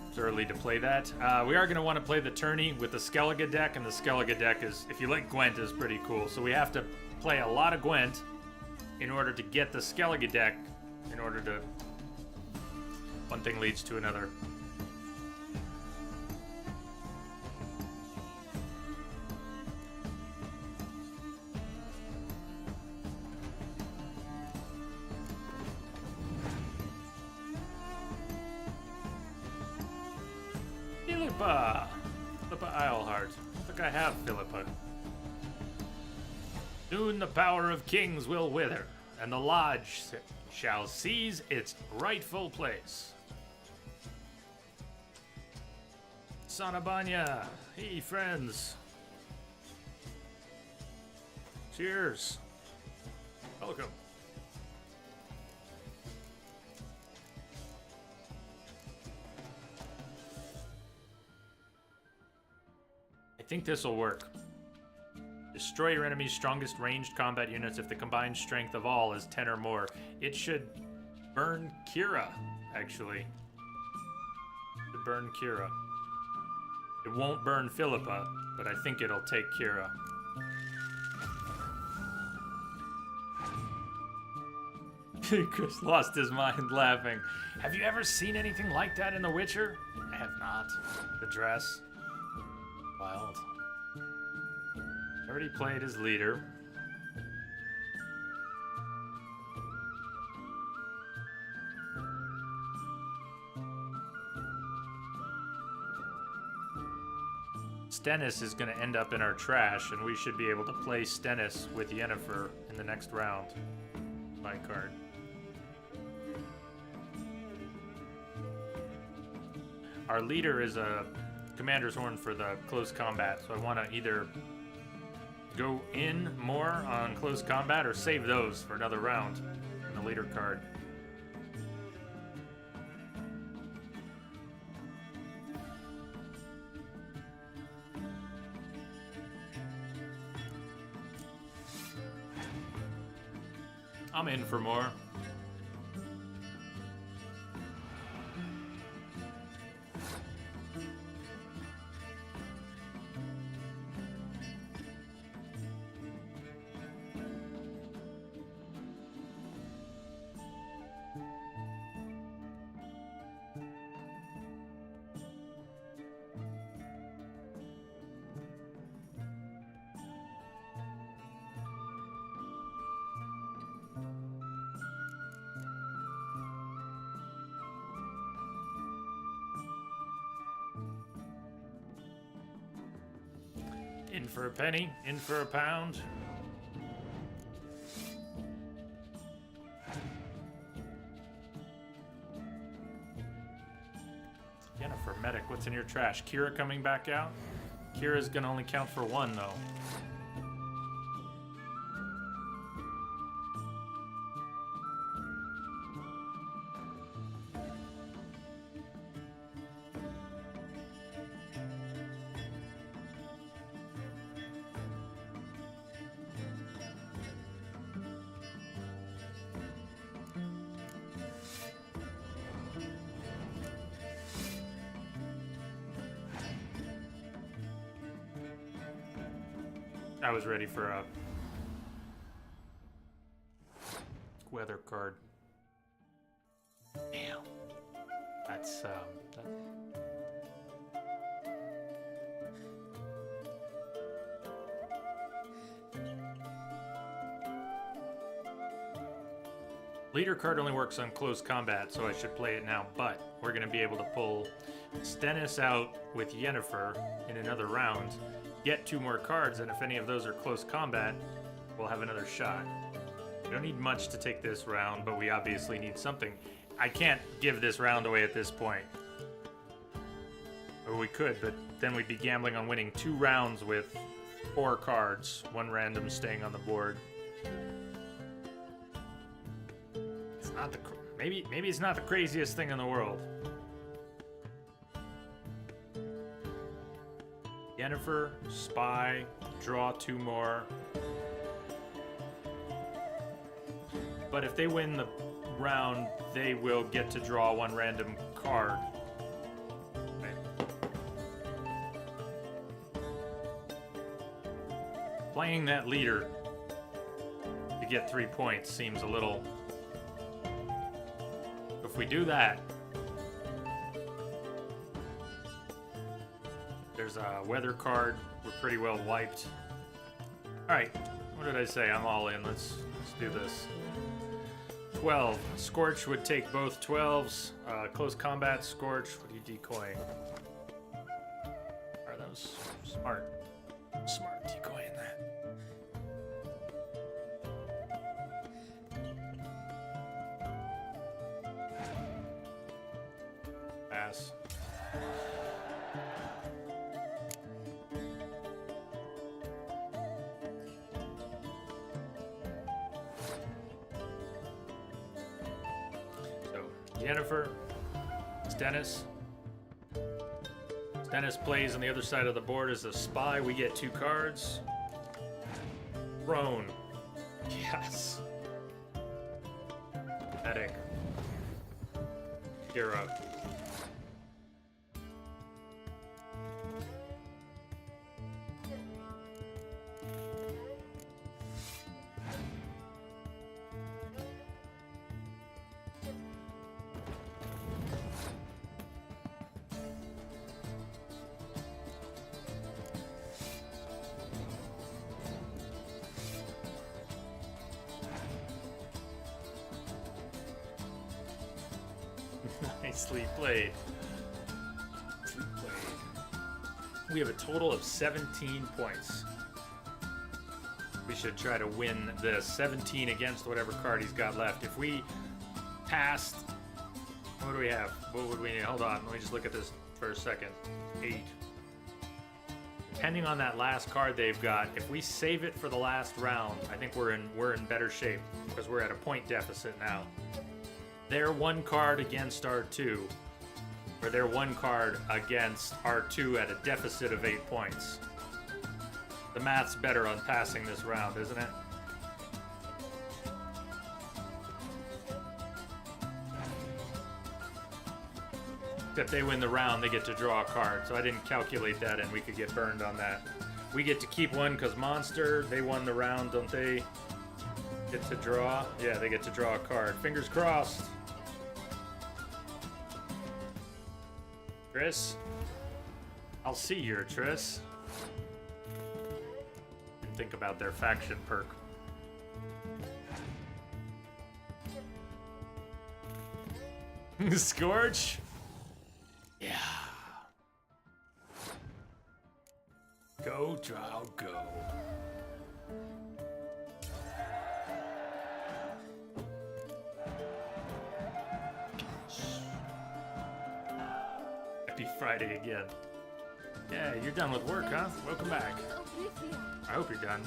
It's early to play that. We are going to want to play the tourney with the Skellige deck, and the Skellige deck is, if you like Gwent, is pretty cool. So we have to play a lot of Gwent in order to get the Skellige deck, in order to... One thing leads to another. Philippa Eilhart. I think I have Philippa. Soon the power of kings will wither, and the lodge shall seize its rightful place. Sanabanya, hey friends. Cheers. Welcome. I think this will work. Destroy your enemy's strongest ranged combat units if the combined strength of all is 10 or more. It should burn Kira, actually. It should burn Kira. It won't burn Philippa, but I think it'll take Kira. Chris lost his mind laughing. Have you ever seen anything like that in The Witcher? I have not. The dress. Wild. Already played as leader. Stennis is going to end up in our trash, and we should be able to play Stennis with Yennefer in the next round. My card. Our leader is a Commander's Horn for the close combat, so I want to either go in more on close combat or save those for another round in the leader card. I'm in for more. In for a penny, in for a pound. Yennefer, medic, what's in your trash? Kira coming back out? Kira's gonna only count for one, though. I was ready for a weather card. Damn. That's Leader card only works on close combat, so I should play it now, but we're going to be able to pull Stennis out with Yennefer in another round, get 2 more cards, and if any of those are close combat, we'll have another shot. We don't need much to take this round, but we obviously need something. I can't give this round away at this point. Or we could, but then we'd be gambling on winning 2 rounds with 4 cards, 1 random staying on the board. It's not the maybe it's not the craziest thing in the world. Jennifer, spy, draw 2 more. But if they win the round, they will get to draw 1 random card. Playing that leader to get 3 points seems a little... If we do that, there's a weather card. We're pretty well wiped. Alright, what did I say? I'm all in. Let's do this. 12. Scorch would take both 12s. Close combat, Scorch. What are you decoying? Are those smart? Smart decoying that. Pass. So, Jennifer, Stennis. Stennis plays on the other side of the board as a spy. We get 2 cards. Prone. Yes. Pathetic. Kira. Nicely played. Nicely played. We have a total of 17 points. We should try to win this 17 against whatever card he's got left. If we passed, what do we have? What would we need? Hold on, let me just look at this for a second. 8. Depending on that last card they've got, if we save it for the last round, I think we're in better shape because we're at a point deficit now. They're 1 card against R2, or they're 1 card against R2 at a deficit of 8 points. The math's better on passing this round, isn't it? Except they win the round, they get to draw a card, so I didn't calculate that and we could get burned on that. We get to keep 1 because Monster, they won the round, don't they? Get to draw? Yeah, they get to draw a card. Fingers crossed. Triss? I'll see you, Triss. Didn't think about their faction perk. Scorch? Yeah. Go, Drow, go. Happy Friday again. Yeah, you're done with work, huh? Welcome back. I hope you're done.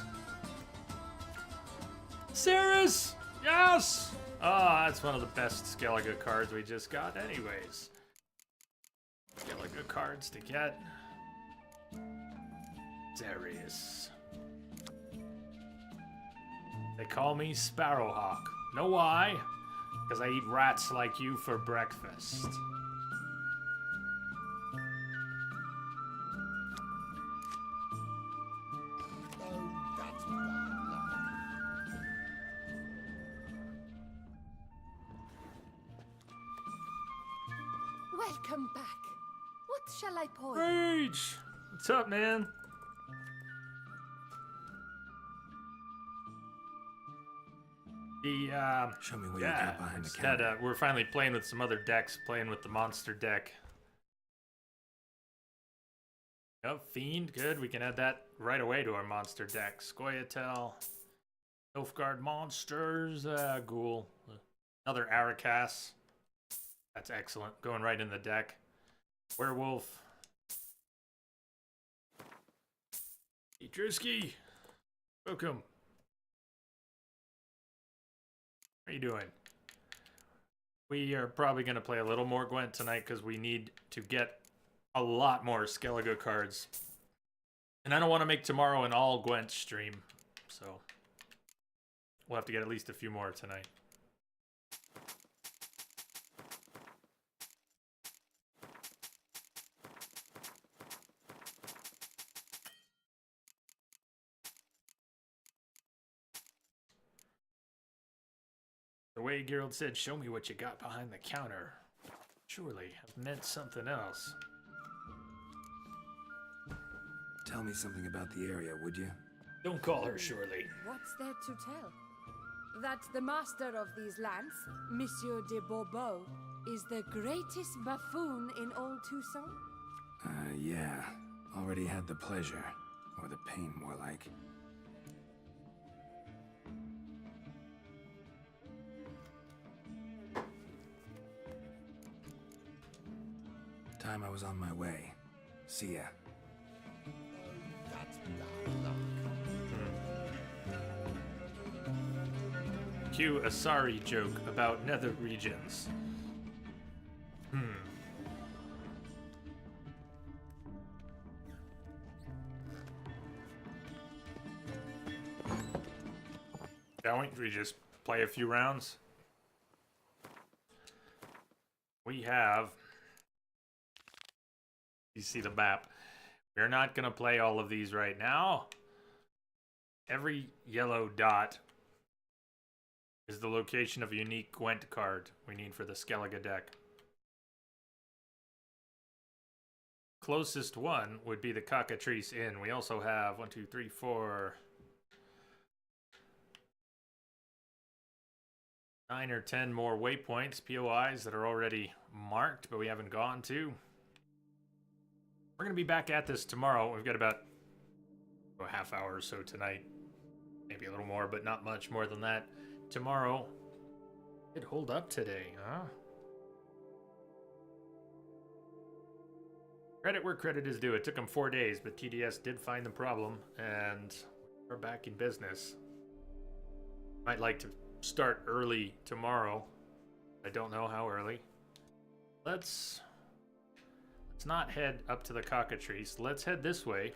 Cirrus! Yes! Oh, that's one of the best Skellige cards we just got anyways. Skellige cards to get. Darius. They call me Sparrowhawk. Know why? Because I eat rats like you for breakfast. Welcome back. What shall I pour? Rage! What's up, man? Show me what you got behind the counter. We're finally playing with some other decks, playing with the monster deck. Oh, Fiend, good. We can add that right away to our monster deck. Scoia'tael, Nilfgaard monsters, Ghoul, another Arakas. That's excellent. Going right in the deck. Werewolf, Hey, Drewski. Welcome. How you doing? We are probably going to play a little more Gwent tonight because we need to get a lot more Skellige cards. And I don't want to make tomorrow an all Gwent stream, so we'll have to get at least a few more tonight. The way Geralt said, "Show me what you got behind the counter," surely have meant something else. Tell me something about the area, would you? Don't call her Surely. What's there to tell? That the master of these lands, Monsieur de Bourbeau, is the greatest buffoon in all Toussaint? Yeah. Already had the pleasure. Or the pain, more like. Time I was on my way. See ya. Cue a sorry joke about nether regions. Shall we just play a few rounds? We have... You see the map. We're not going to play all of these right now. Every yellow dot is the location of a unique Gwent card we need for the Skellige deck. Closest one would be the Cockatrice Inn. We also have 1, 2, 3, 4, 9 or 10 more waypoints, POIs, that are already marked, but we haven't gone to. We're going to be back at this tomorrow. We've got about a half hour or so tonight. Maybe a little more, but not much more than that. Tomorrow, it hold up today, huh? Credit where credit is due. It took them 4 days, but TDS did find the problem, and we're back in business. Might like to start early tomorrow. I don't know how early. Let's not head up to the Cockatrice. Let's head this way.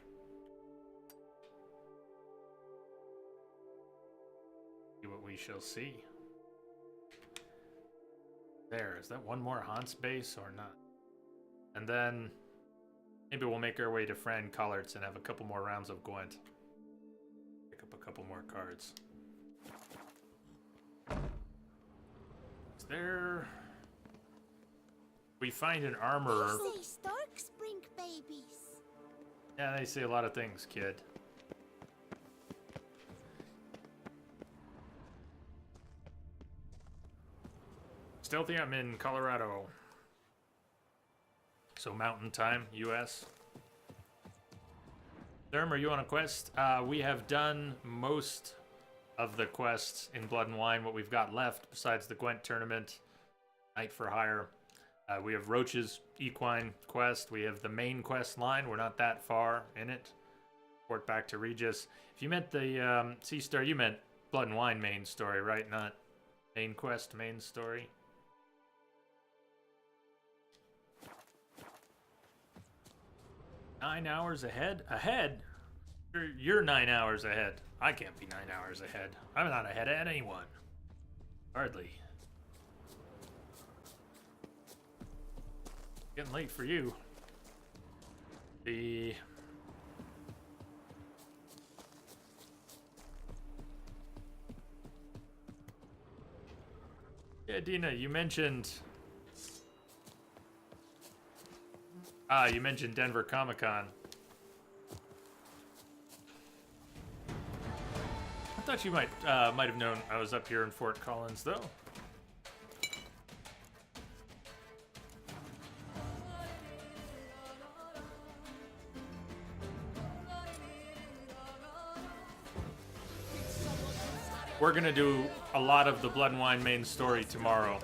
See what we shall see. There, is that one more Hans base or not? And then maybe we'll make our way to Fran Collart's and have a couple more rounds of Gwent. Pick up a couple more cards. Is there... We find an armorer. They say storks bring babies. Yeah, they say a lot of things, kid. Stealthy, I'm in Colorado. So mountain time, US. Derm, are you on a quest? We have done most of the quests in Blood and Wine, what we've got left, besides the Gwent tournament, Night for Hire. We have Roach's Equine quest. We have the main quest line. We're not that far in it. Port back to Regis. If you meant the Sea Star, you meant Blood and Wine main story, right? Not main quest, main story. Nine hours ahead? Ahead? You're 9 hours ahead. I can't be 9 hours ahead. I'm not ahead of anyone. Hardly. Getting late for you. Yeah, Dina, you mentioned... you mentioned Denver Comic-Con. I thought you might have known I was up here in Fort Collins, though. We're gonna do a lot of the Blood and Wine main story tomorrow.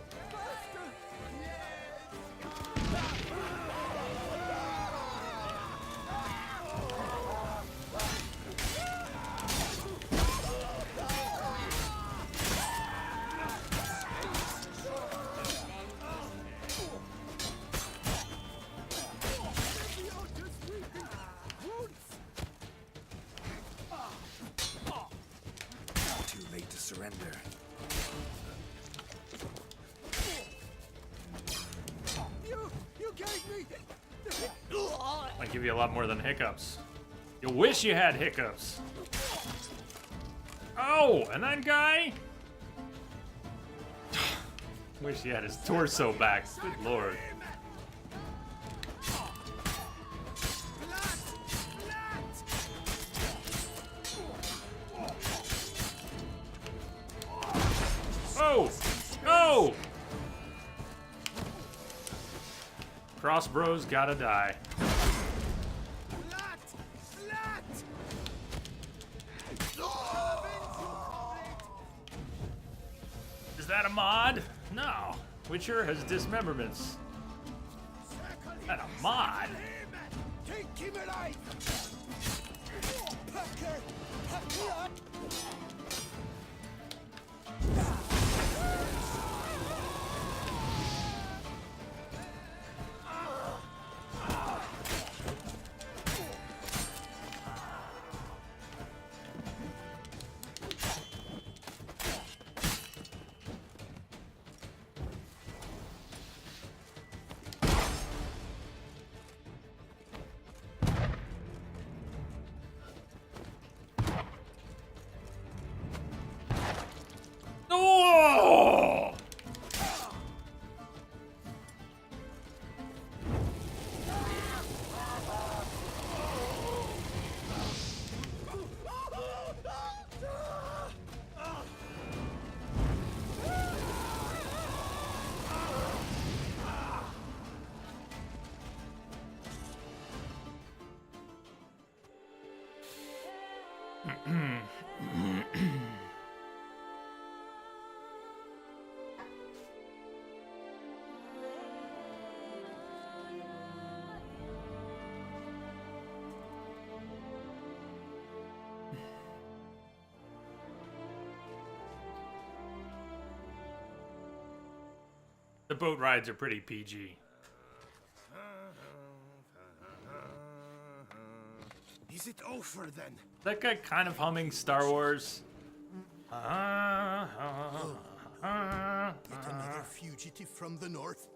give you a lot more than hiccups. You wish you had hiccups. Oh, and that guy? Wish he had his torso back. Good lord. Oh! Oh! Cross bros gotta die. Is that a mod? No. Witcher has dismemberments. Is that a mod? Take him alive! Oh! The boat rides are pretty PG. Is it over then? That guy kind of humming Star Wars. Yet another fugitive from the north?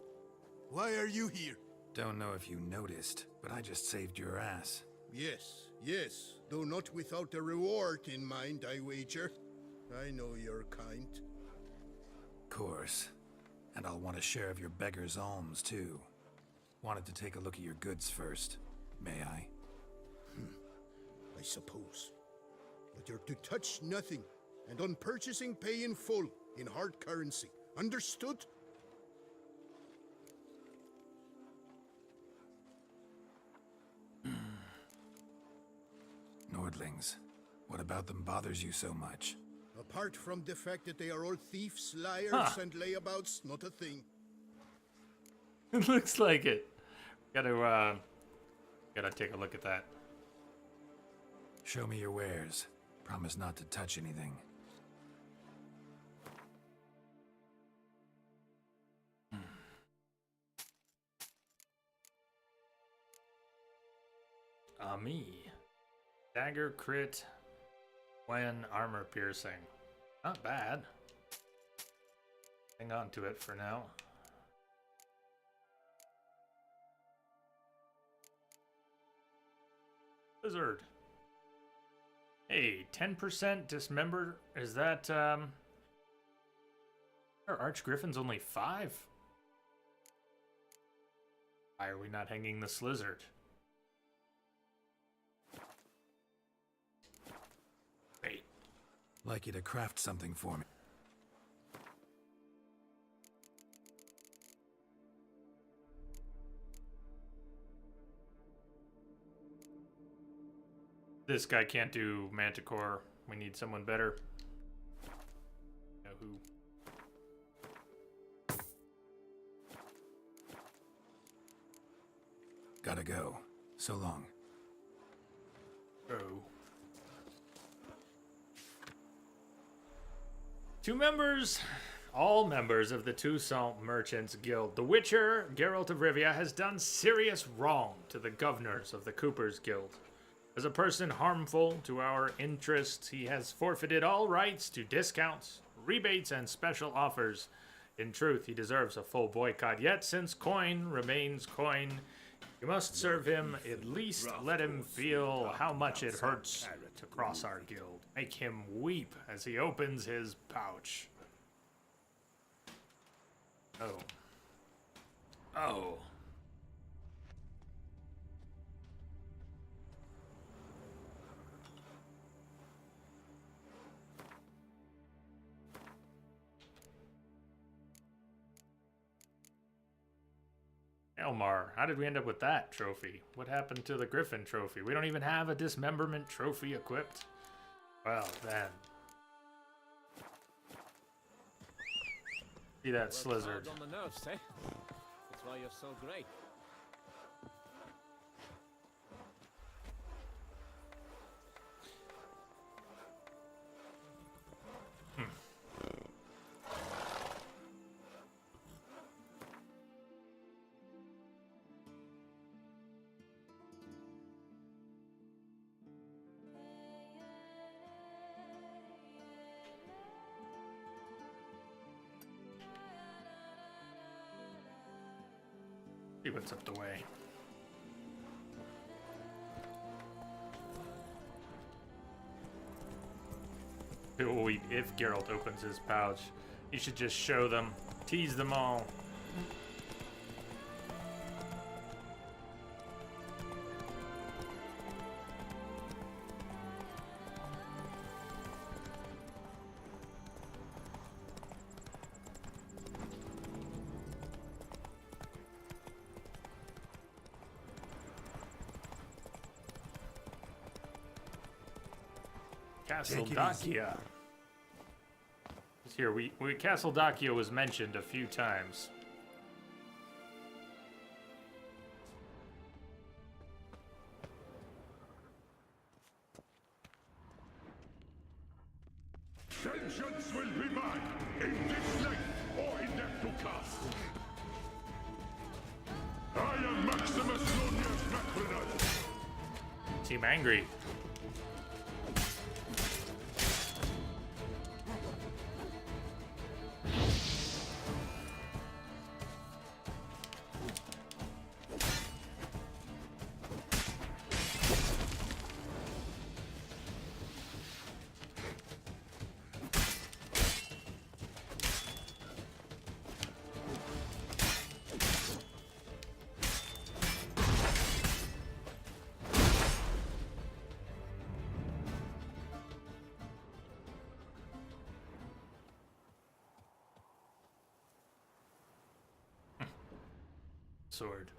Why are you here? Don't know if you noticed, but I just saved your ass. Yes, yes, though not without a reward in mind, I wager. I know your kind. Course. And I'll want a share of your beggar's alms, too. Wanted to take a look at your goods first. May I? I suppose. But you're to touch nothing, and on purchasing pay in full, in hard currency. Understood? Nordlings. What about them bothers you so much? Apart from the fact that they are all thieves, liars, and layabouts, not a thing. It looks like it. Gotta take a look at that. Show me your wares. Promise not to touch anything. Me. Dagger crit when armor piercing. Not bad. Hang on to it for now. Blizzard. Hey, 10% dismember. Is that, Are Archgriffins only 5? Why are we not hanging the Slizzard? Wait. Like you to craft something for me. This guy can't do Manticore. We need someone better. Know who? Gotta go. So long. Oh. 2 members, all members of the Toussaint Merchants Guild. The Witcher, Geralt of Rivia, has done serious wrong to the governors of the Coopers Guild. As a person harmful to our interests, he has forfeited all rights to discounts, rebates, and special offers. In truth, he deserves a full boycott, yet since coin remains coin, You must serve him, at least let him feel how much it hurts to cross our guild. Make him weep as he opens his pouch. Oh. Oh. Elmar, how did we end up with that trophy? What happened to the Griffin trophy? We don't even have a dismemberment trophy equipped. Well, then. See that slizzard. On the nerves, eh? That's why you're so great. See what's up the way. If Geralt opens his pouch, you should just show them, tease them all. Castle Dacia. Here, Castle Dacia was mentioned a few times. Vengeance will be mine, in this life or in death to cast. I am Maximus Nonius Macrinus. Team Angry. Sword.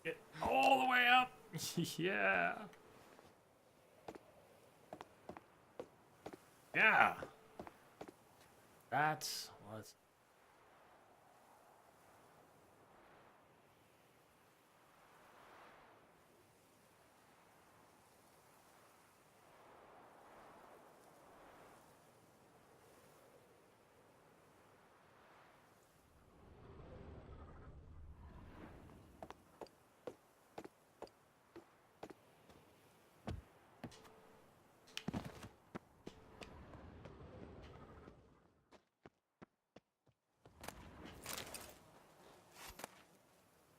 Get all the way up. Yeah. Yeah. That's what's.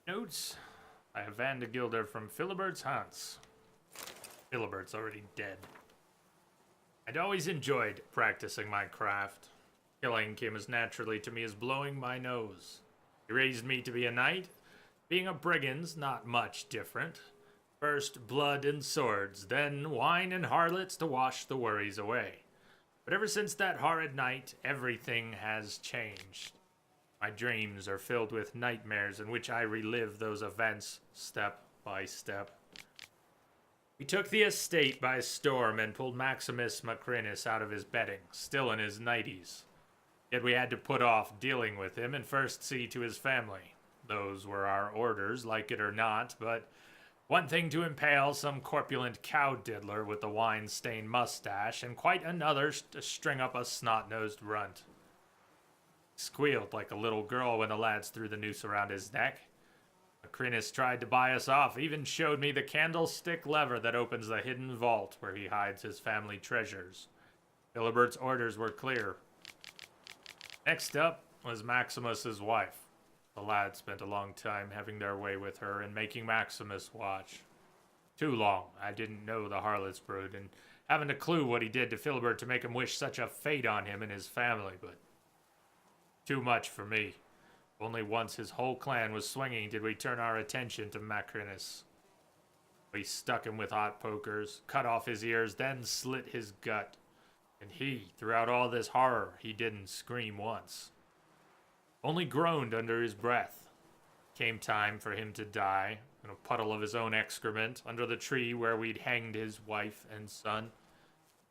Notes. I have Van de Gilder from Philibert's Haunts. Philibert's already dead. I'd always enjoyed practicing my craft. Killing came as naturally to me as blowing my nose. He raised me to be a knight. Being a brigand's not much different. First blood and swords, then wine and harlots to wash the worries away. But ever since that horrid night, everything has changed. My dreams are filled with nightmares in which I relive those events step by step. We took the estate by storm and pulled Maximus Macrinus out of his bedding, still in his nighties. Yet we had to put off dealing with him and first see to his family. Those were our orders, like it or not, but One thing to impale some corpulent cow diddler with a wine-stained mustache, and quite another to string up a snot-nosed runt. He squealed like a little girl when the lads threw the noose around his neck. Macrinus tried to buy us off, even showed me the candlestick lever that opens the hidden vault where he hides his family treasures. Philibert's orders were clear. Next up was Maximus's wife. The lads spent a long time having their way with her and making Maximus watch. Too long. I didn't know the harlot's brood, and haven't a clue what he did to Philibert to make him wish such a fate on him and his family, but too much for me. Only once his whole clan was swinging did we turn our attention to Macrinus. We stuck him with hot pokers, cut off his ears, then slit his gut. And he, throughout all this horror, he didn't scream once. Only groaned under his breath. Came time for him to die, in a puddle of his own excrement, under the tree where we'd hanged his wife and son.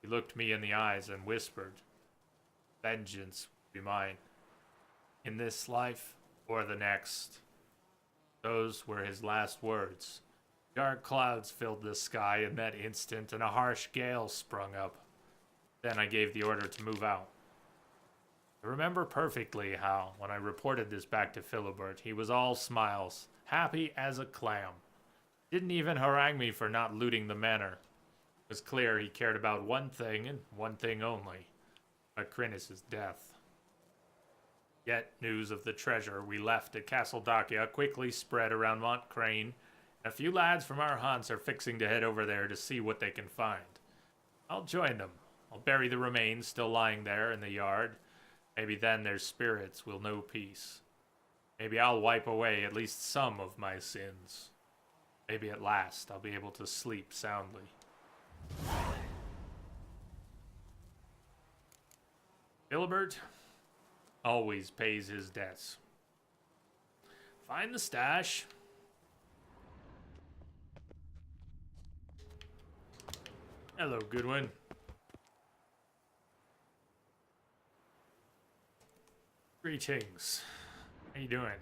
He looked me in the eyes and whispered, "Vengeance will be mine, in this life or the next." Those were his last words. Dark clouds filled the sky in that instant, and a harsh gale sprung up. Then I gave the order to move out. I remember perfectly how, when I reported this back to Philibert, he was all smiles, happy as a clam. Didn't even harangue me for not looting the manor. It was clear he cared about one thing, and one thing only, Macrinus' death. Yet news of the treasure we left at Castle Dacia quickly spread around Montcrain. A few lads from our haunts are fixing to head over there to see what they can find. I'll join them. I'll bury the remains still lying there in the yard. Maybe then their spirits will know peace. Maybe I'll wipe away at least some of my sins. Maybe at last I'll be able to sleep soundly. Philibert always pays his debts. Find the stash. Hello, Goodwin. Greetings. How you doing?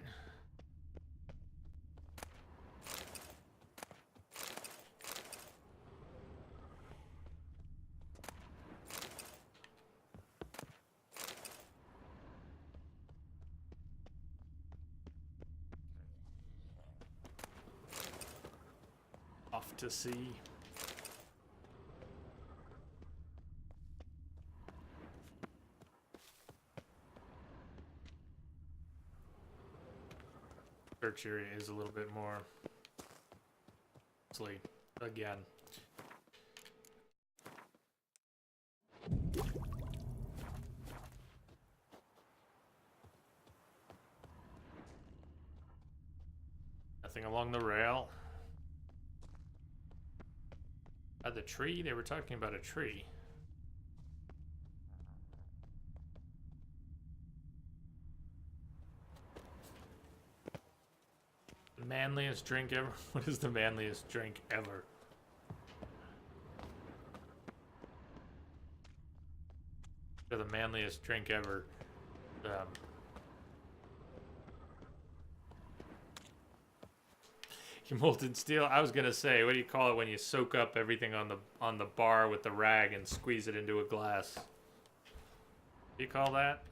Off to sea. Search area is a little bit more sleep again. Nothing along the rail. The tree? They were talking about a tree. The manliest drink ever? What is the manliest drink ever? The manliest drink ever. Molten steel. I was gonna say, what do you call it when you soak up everything on the bar with the rag and squeeze it into a glass? What do you call that?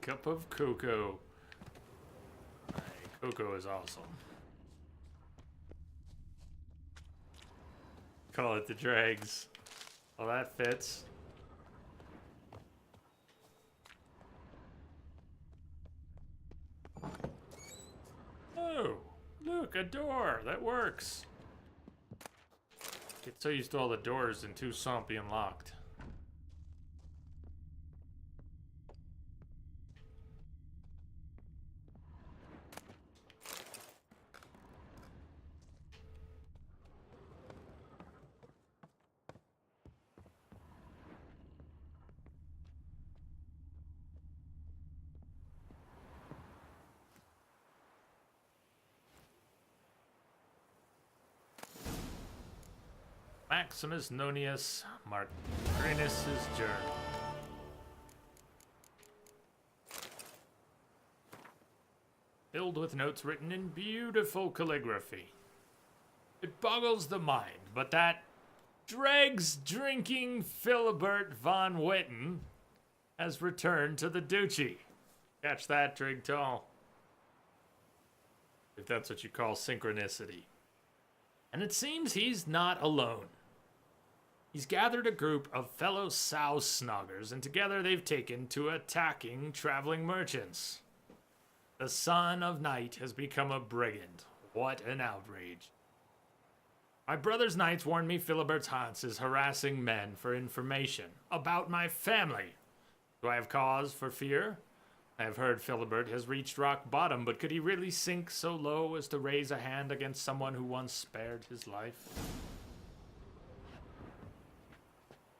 Cup of cocoa. Cocoa is awesome. Call it the dregs. Well, that fits. Oh, look, a door. That works. Get so used to all the doors in Toussaint being locked. Maximus Nonius Margrinus' journal. Filled with notes written in beautiful calligraphy. It boggles the mind, but that dregs-drinking Philibert von Witten has returned to the duchy. Catch that, Drigtall. If that's what you call synchronicity. And it seems he's not alone. He's gathered a group of fellow sow snoggers, and together they've taken to attacking traveling merchants. The son of night has become a brigand. What an outrage. My brother's knights warned me Philibert's Hans is harassing men for information about my family. Do I have cause for fear? I have heard Philibert has reached rock bottom, but could he really sink so low as to raise a hand against someone who once spared his life?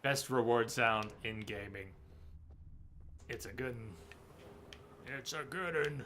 Best reward sound in gaming. It's a good one. It's a good one.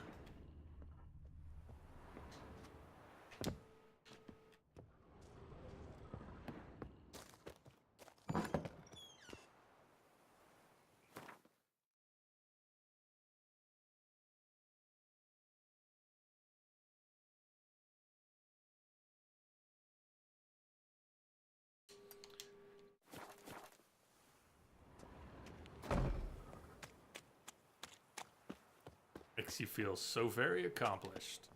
Makes you feel so very accomplished.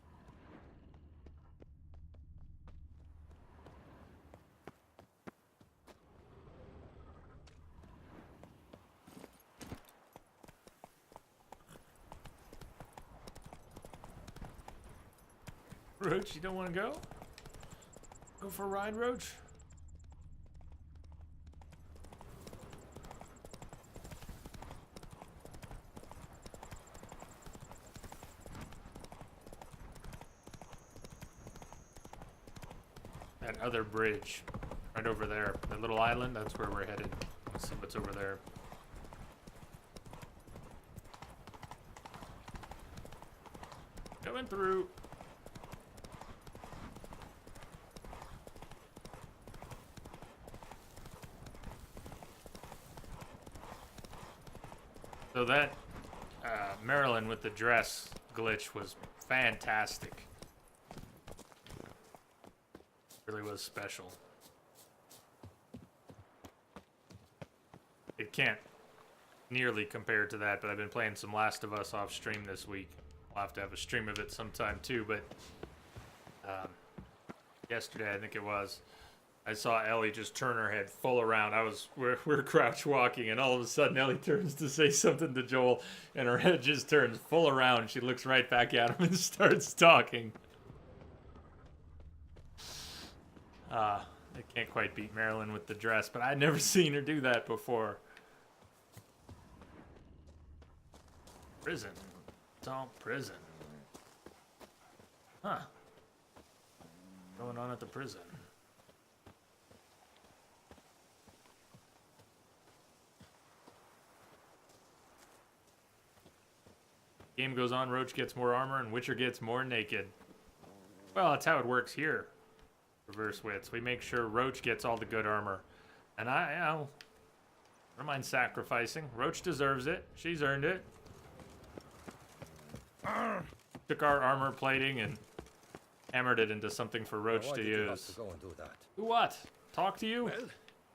Roach, you don't want to go? Go for a ride, Roach? That other bridge, right over there, that little island, that's where we're headed. Let's see what's over there. Going through. So that Marilyn with the dress glitch was fantastic. Really was special. It can't nearly compare to that, but I've been playing some Last of Us off stream this week. I'll have to have a stream of it sometime too, but yesterday I think it was, I saw Ellie just turn her head full around. We're crouch walking, and all of a sudden Ellie turns to say something to Joel, and her head just turns full around. She looks right back at him and starts talking. I can't quite beat Marilyn with the dress, but I'd never seen her do that before. Prison. It's all prison. Huh. What's going on at the prison? Game goes on, Roach gets more armor, and Witcher gets more naked. Well, that's how it works here. Reverse wits. We make sure Roach gets all the good armor. And I don't mind sacrificing. Roach deserves it. She's earned it. Took our armor plating and hammered it into something for Roach to use. Go and do that? Do what? Talk to you? Well,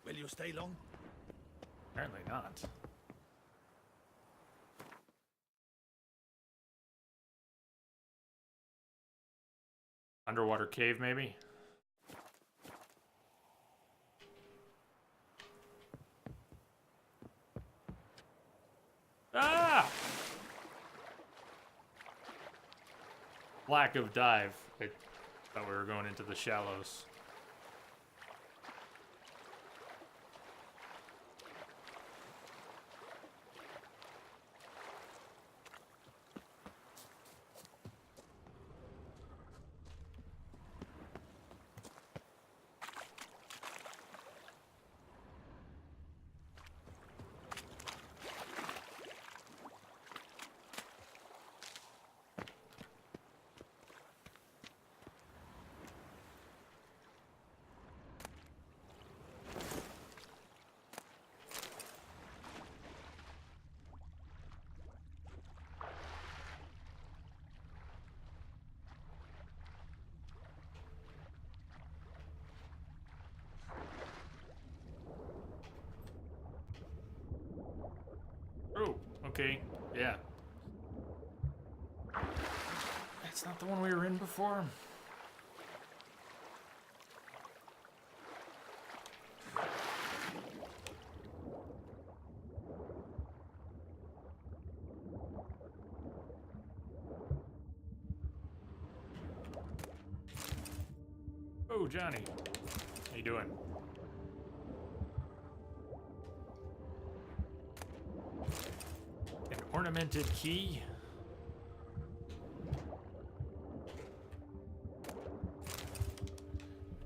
will you stay long? Apparently not. Underwater cave, maybe? Ah! Lack of dive. I thought we were going into the shallows. okay. Yeah. That's not the one we were in before. Oh, Johnny. How you doing? An ornamented key.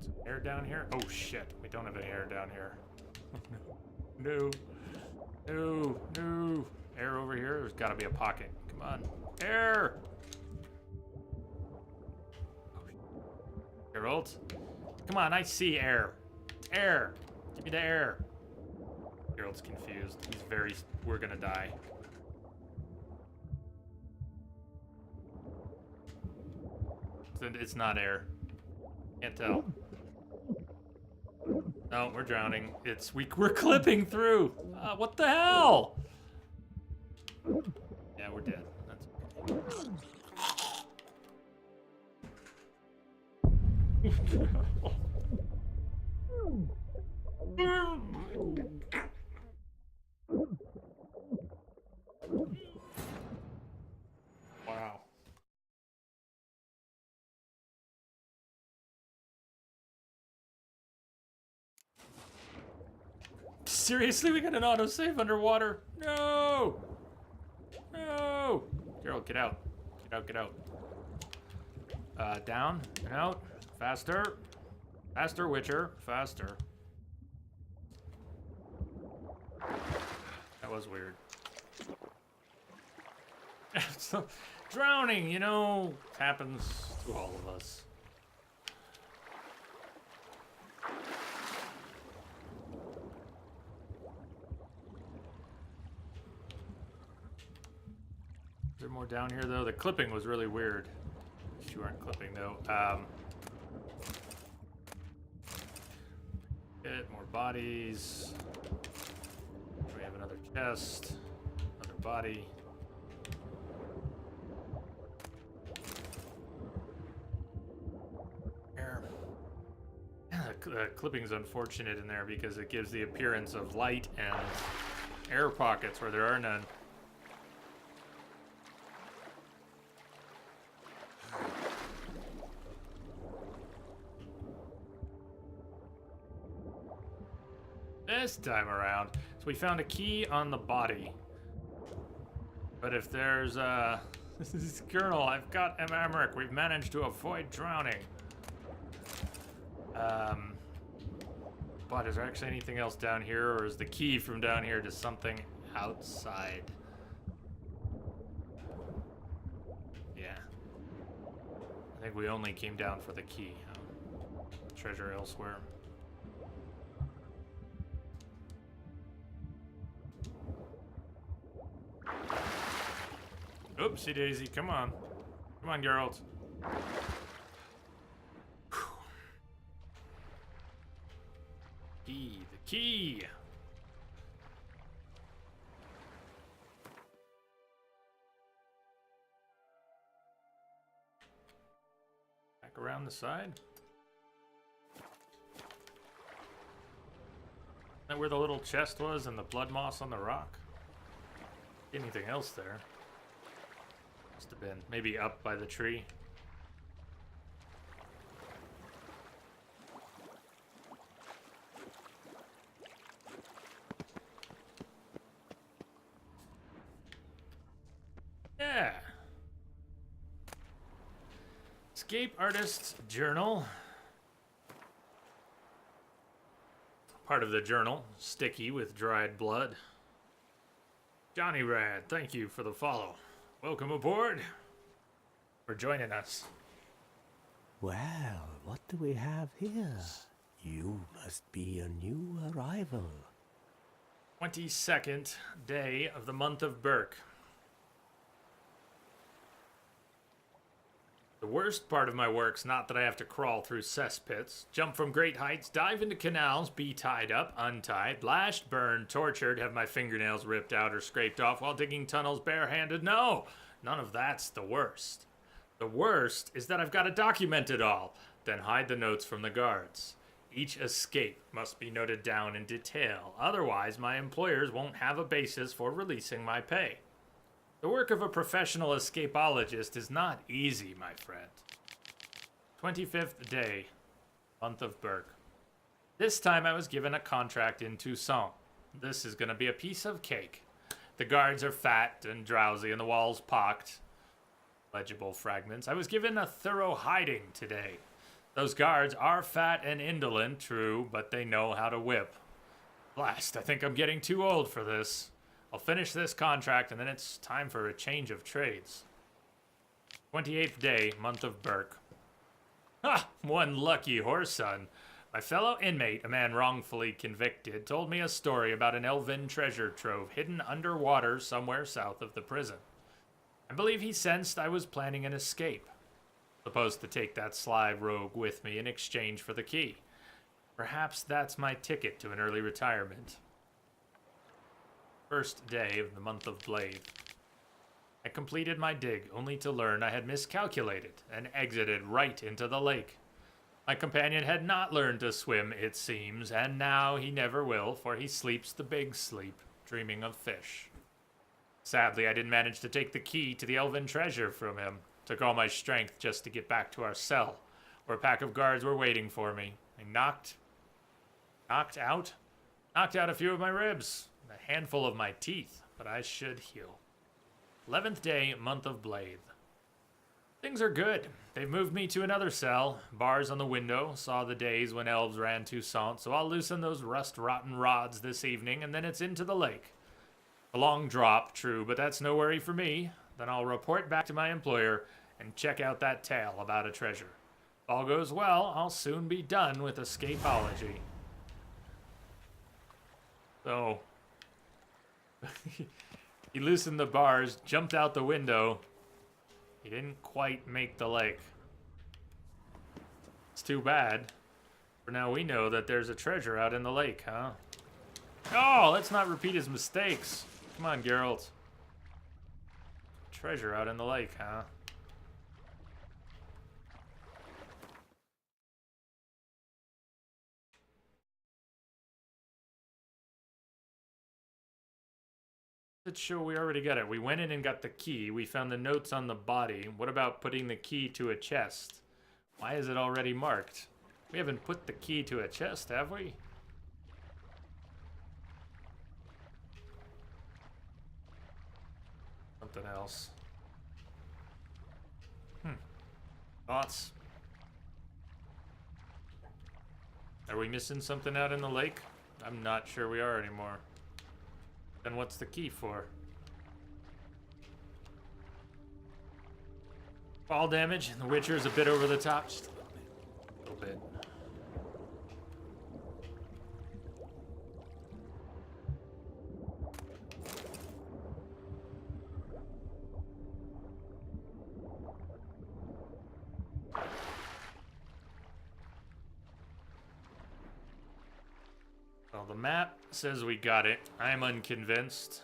Some air down here. Oh shit, we don't have any air down here. No. No. No. Air over here. There's gotta be a pocket. Come on. Air! Geralt? Come on, I see air. Air! Give me the air. Geralt's confused. He's very... We're gonna die. It's not air. Can't tell. No, we're drowning. We're clipping through. What the hell? Yeah, we're dead. That's okay. Wow. Seriously, we got an autosave underwater? No! No! Geralt, get out. Get out, get out. Down and out. Faster. Faster, Witcher. Faster. That was weird. So, drowning, you know, happens to all of us. Is there more down here, though? The clipping was really weird. You aren't clipping, though. More bodies. We have another chest. Another body. Air. Yeah, the clipping's unfortunate in there because it gives the appearance of light and air pockets where there are none. This time around, so we found a key on the body. But if there's this is Colonel, I've got Emmerich. We've managed to avoid drowning. But is there actually anything else down here, or is the key from down here to something outside? Yeah. I think we only came down for the key. Treasure elsewhere. Oopsie daisy, come on. Come on, Geralt. Key, the key! Back around the side. Is that where the little chest was and the blood moss on the rock? Anything else there? Must have been. Maybe up by the tree. Yeah. Escape Artist's Journal. Part of the journal, sticky with dried blood. Johnny Rad, thank you for the follow. Welcome aboard. For joining us. Well, what do we have here? You must be a new arrival. 22nd day of the month of Burke. The worst part of my work's not that I have to crawl through cesspits, jump from great heights, dive into canals, be tied up, untied, lashed, burned, tortured, have my fingernails ripped out or scraped off while digging tunnels barehanded. No, none of that's the worst. The worst is that I've got to document it all, then hide the notes from the guards. Each escape must be noted down in detail, otherwise my employers won't have a basis for releasing my pay. The work of a professional escapologist is not easy, my friend. 25th day, month of Burke. This time I was given a contract in Tucson. This is gonna be a piece of cake. The guards are fat and drowsy and the walls pocked. Legible fragments. I was given a thorough hiding today. Those guards are fat and indolent, true, but they know how to whip. Blast, I think I'm getting too old for this. I'll finish this contract and then it's time for a change of trades. 28th day, month of Burke. Ha! One lucky horse son. My fellow inmate, a man wrongfully convicted, told me a story about an elven treasure trove hidden underwater somewhere south of the prison. I believe he sensed I was planning an escape. Supposed to take that sly rogue with me in exchange for the key. Perhaps that's my ticket to an early retirement. First day of the month of Blade. I completed my dig, only to learn I had miscalculated and exited right into the lake. My companion had not learned to swim, it seems, and now he never will, for he sleeps the big sleep, dreaming of fish. Sadly, I didn't manage to take the key to the elven treasure from him. Took all my strength just to get back to our cell, where a pack of guards were waiting for me. I knocked out a few of my ribs, a handful of my teeth, but I should heal. 11th day, month of Blade. Things are good. They've moved me to another cell. Bars on the window, saw the days when elves ran Toussaint, so I'll loosen those rust-rotten rods this evening, and then it's into the lake. A long drop, true, but that's no worry for me. Then I'll report back to my employer and check out that tale about a treasure. If all goes well, I'll soon be done with escapology. So, he loosened the bars, jumped out the window. He didn't quite make the lake. It's too bad. For now we know that there's a treasure out in the lake, huh? Oh, let's not repeat his mistakes. Come on, Geralt. Treasure out in the lake, huh? Let's show we already got it. We went in and got the key. We found the notes on the body. What about putting the key to a chest? Why is it already marked? We haven't put the key to a chest, have we? Something else. Thoughts? Are we missing something out in the lake? I'm not sure we are anymore. Then what's the key for? Fall damage. The Witcher is a bit over the top. Just a little bit. Well, the map says we got it. I'm unconvinced.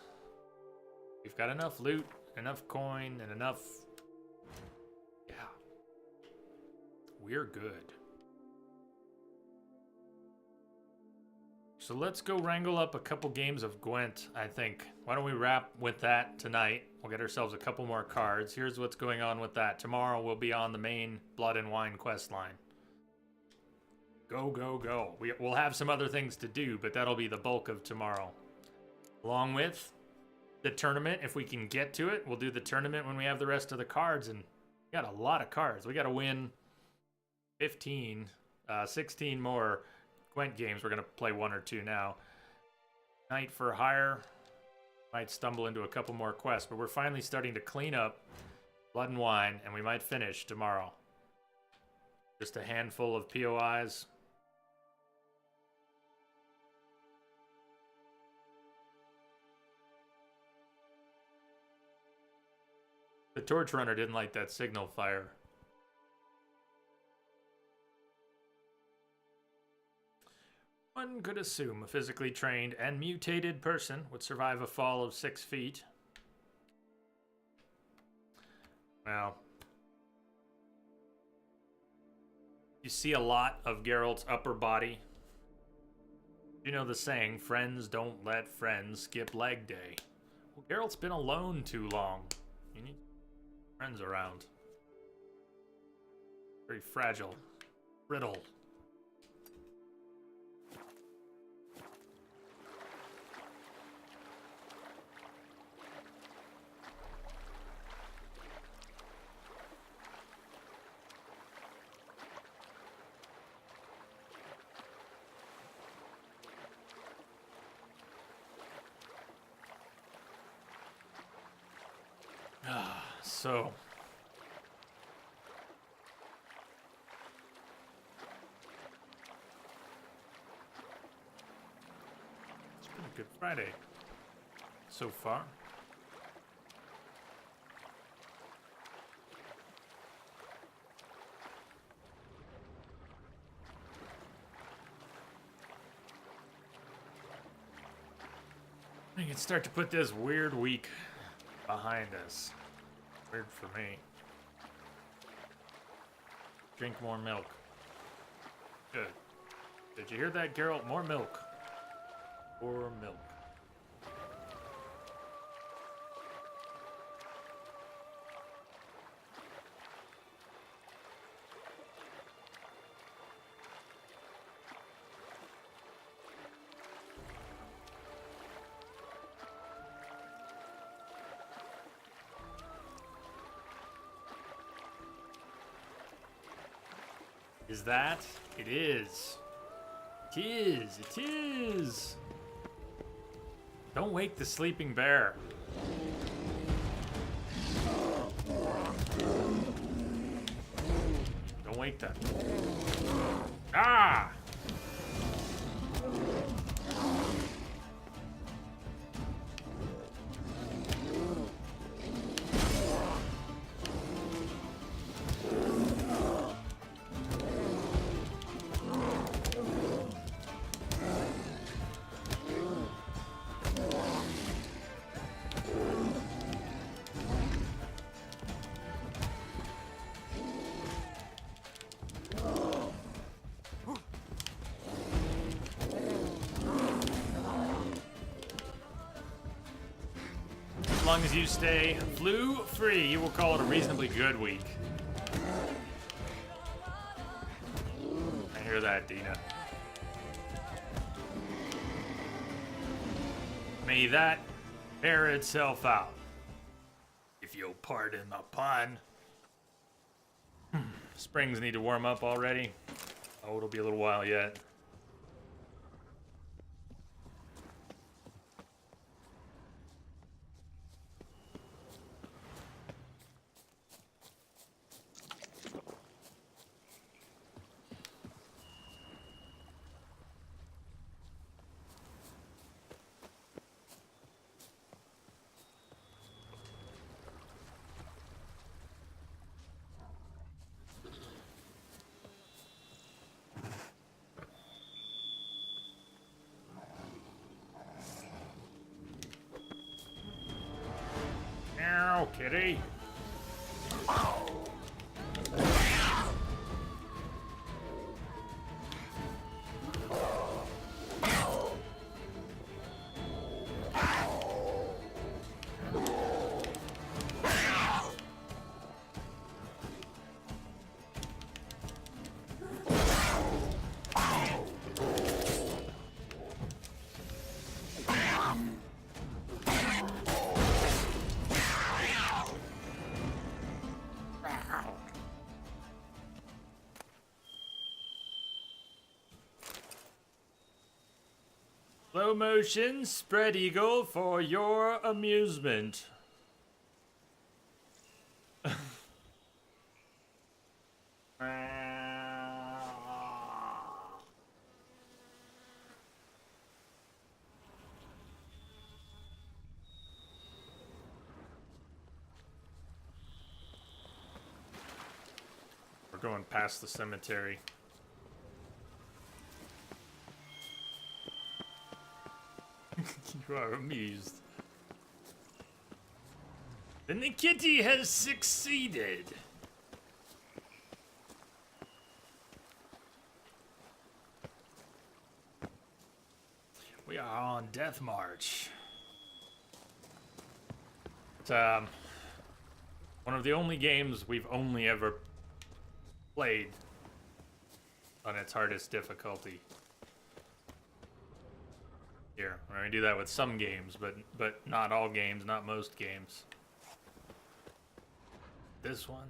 We've got enough loot, enough coin, and enough... Yeah. We're good. So let's go wrangle up a couple games of Gwent, I think. Why don't we wrap with that tonight? We'll get ourselves a couple more cards. Here's what's going on with that. Tomorrow we'll be on the main Blood and Wine quest line. Go, go, go. We'll have some other things to do, but that'll be the bulk of tomorrow. Along with the tournament, if we can get to it. We'll do the tournament when we have the rest of the cards, and we got a lot of cards. We got to win 16 more Gwent games. We're going to play one or two now. Knight for Hire. Might stumble into a couple more quests, but we're finally starting to clean up Blood and Wine, and we might finish tomorrow. Just a handful of POIs. The Torch Runner didn't like that signal fire. One could assume a physically trained and mutated person would survive a fall of 6 feet. Well, you see a lot of Geralt's upper body. You know the saying, friends don't let friends skip leg day. Well, Geralt's been alone too long. You need friends around. Very fragile. Brittle. So it's been a good Friday so far. We can start to put this weird week behind us. Weird for me. Drink more milk. Good. Did you hear that, Geralt? More milk. More milk. Is that? It is. It is. It is. Don't wake the sleeping bear. Don't wake them. Ah! As long as you stay flu-free, you will call it a reasonably good week. I hear that, Dina. May that bear itself out, if you'll pardon the pun. Springs need to warm up already. Oh, it'll be a little while yet. Meow, kitty. Slow motion spread eagle for your amusement. We're going past the cemetery. You are amused. Then the kitty has succeeded. We are on Death March. It's one of the only games we've only ever played on its hardest difficulty. Here, we're gonna do that with some games, but not all games, not most games. This one.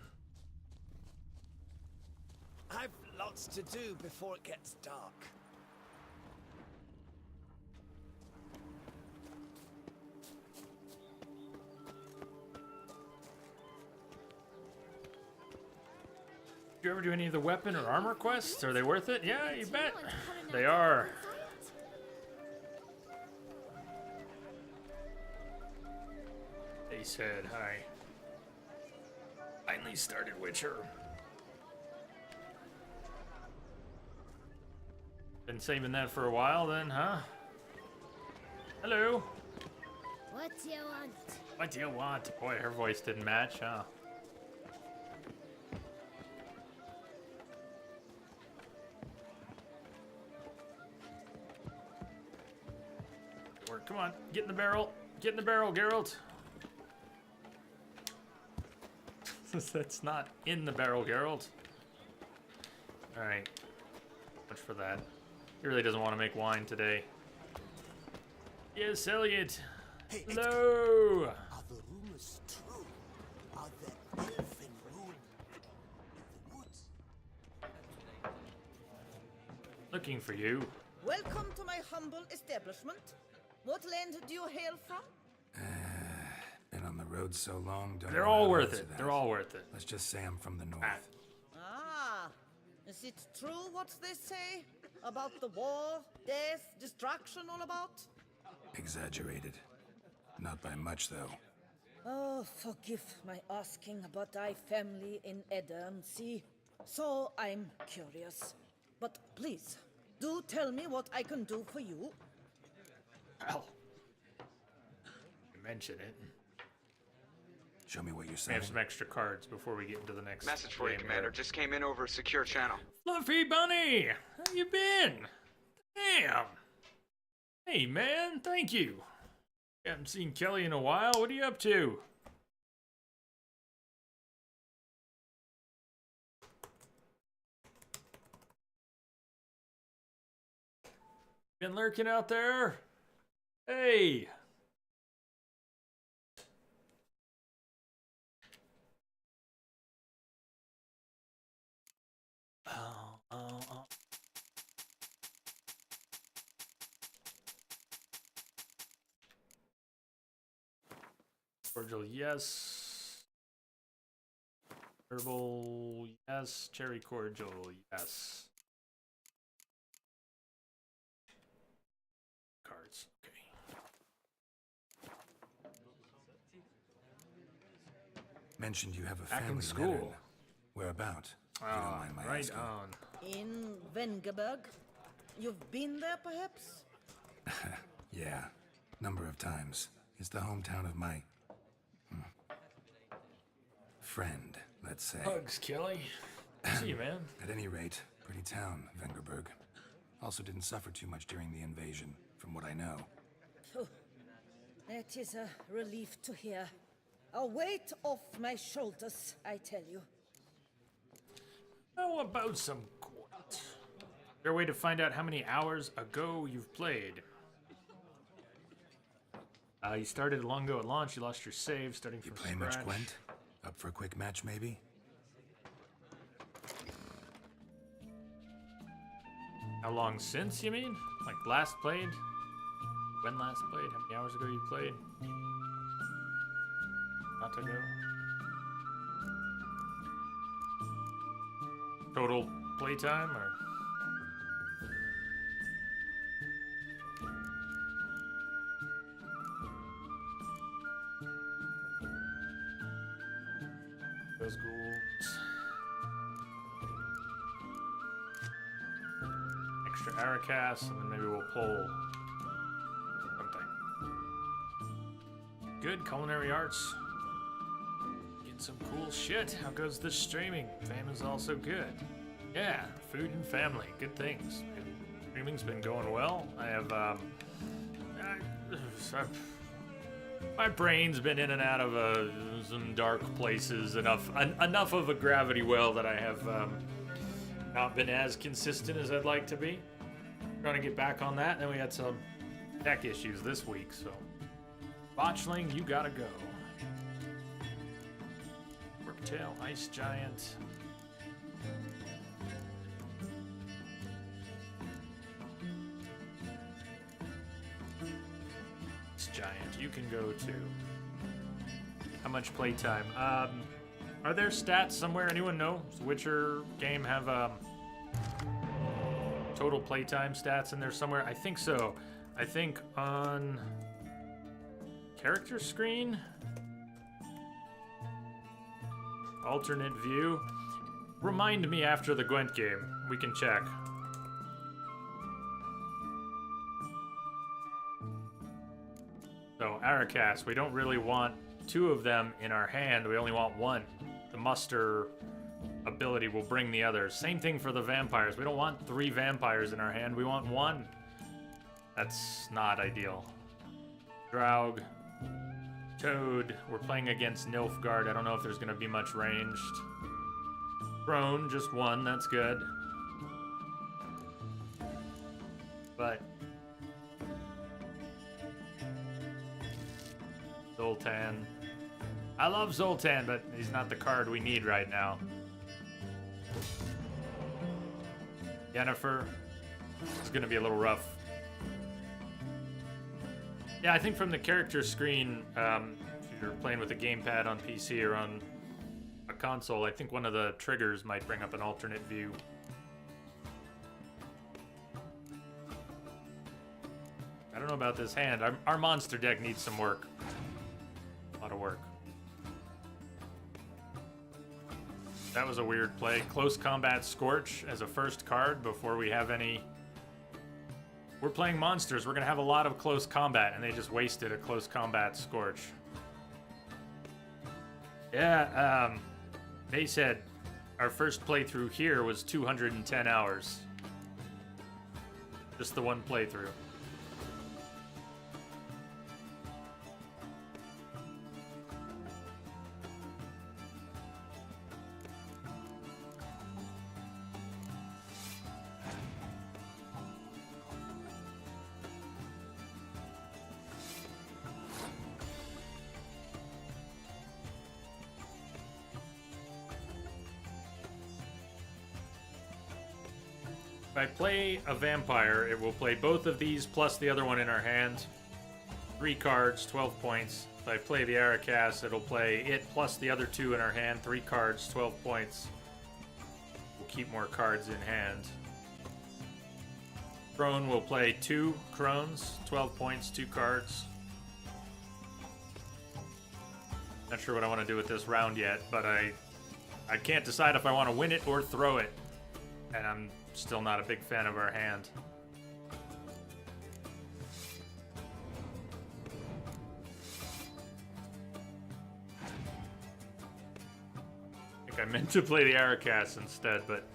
I've lots to do before it gets dark. Did you ever do any of the weapon or armor quests? Are they worth it? Yeah, you bet. They are. They said hi. Finally started Witcher. Been saving that for a while then, huh? Hello. What do you want? What do you want? Boy, her voice didn't match, huh? Come on, get in the barrel. Get in the barrel, Geralt. That's not in the barrel, Geralt. Alright. Much for that. He really doesn't want to make wine today. Yes, Elliot. Hey, hello. Are the rumors true? Are there elfin ruin in the woods? Looking for you. Welcome to my humble establishment. What land do you hail from? Been on the road so long, don't They're know all how to worth answer it. that. They're all worth it. Let's just say I'm from the north. Ah, is it true what they say about the war, death, destruction all about? Exaggerated. Not by much, though. Oh, forgive my asking, but I family in Edern, see? So I'm curious. But please, do tell me what I can do for you. Well, you mention it. Show me what you're We saying. have some extra cards before we get into the next Message for you, game Commander. here. Just came in over a secure channel. Fluffy Bunny! How you been? Damn! Hey, man, thank you. Haven't seen Kelly in a while. What are you up to? Been lurking out there? Hey! Oh. Cordial, yes. Herbal, yes. Cherry cordial, yes. Cards, okay. Mentioned you have a Back in family school. Eddern. Whereabout? If you don't mind my right asking. on. In Vengerberg? You've been there, perhaps? Yeah, number of times. It's the hometown of my friend, let's say. Hugs, Kelly. See you, man. At any rate, pretty town, Vengerberg. Also didn't suffer too much during the invasion, from what I know. Phew. That is a relief to hear. A weight off my shoulders, I tell you. How about some quartz? Is there a way to find out how many hours ago you've played? You started long ago at launch. You lost your save, starting You from play scratch. much, Gwent? Up for a quick match, maybe? How long since, you mean? Like last played? When last played? How many hours ago you played? Not ago. Total playtime, or? Those ghouls. Extra Aracas, and then maybe we'll pull something. Good culinary arts. Get some cool shit. How goes this streaming? Fam is also good. Yeah, food and family. Good things. Streaming's been going well. I have, my brain's been in and out of some dark places. Enough of a gravity well that I have not been as consistent as I'd like to be. Trying to get back on that. Then we had some tech issues this week, so Botchling, you gotta go. Worktail, Ice Giant. Ice Giant, you can go too. How much playtime? Are there stats somewhere? Anyone know? Does the Witcher game have total playtime stats in there somewhere? I think so. I think on character screen, alternate view. Remind me after the Gwent game. We can check. So Arakas, we don't really want two of them in our hand. We only want one. The muster ability will bring the others. Same thing for the vampires. We don't want 3 vampires in our hand. We want 1. That's not ideal. Draug. Toad. We're playing against Nilfgaard. I don't know if there's going to be much ranged. Crone, just 1. That's good. But Zoltan. I love Zoltan, but he's not the card we need right now. Yennefer. It's going to be a little rough. Yeah, I think from the character screen, if you're playing with a gamepad on PC or on a console, I think one of the triggers might bring up an alternate view. I don't know about this hand. Our monster deck needs some work. A lot of work. That was a weird play. Close Combat Scorch as a first card before we have any... We're playing monsters. We're going to have a lot of close combat, and they just wasted a Close Combat Scorch. Yeah, they said our first playthrough here was 210 hours. Just the one playthrough. If I play a vampire, it will play both of these plus the other one in our hand. 3 cards, 12 points. If I play the Arakas, it'll play it plus the other 2 in our hand. 3 cards, 12 points. We'll keep more cards in hand. Crone will play 2 Crones, 12 points, 2 cards. Not sure what I want to do with this round yet, but I can't decide if I want to win it or throw it. And I'm still not a big fan of our hand. I think I meant to play the Arakas instead, but...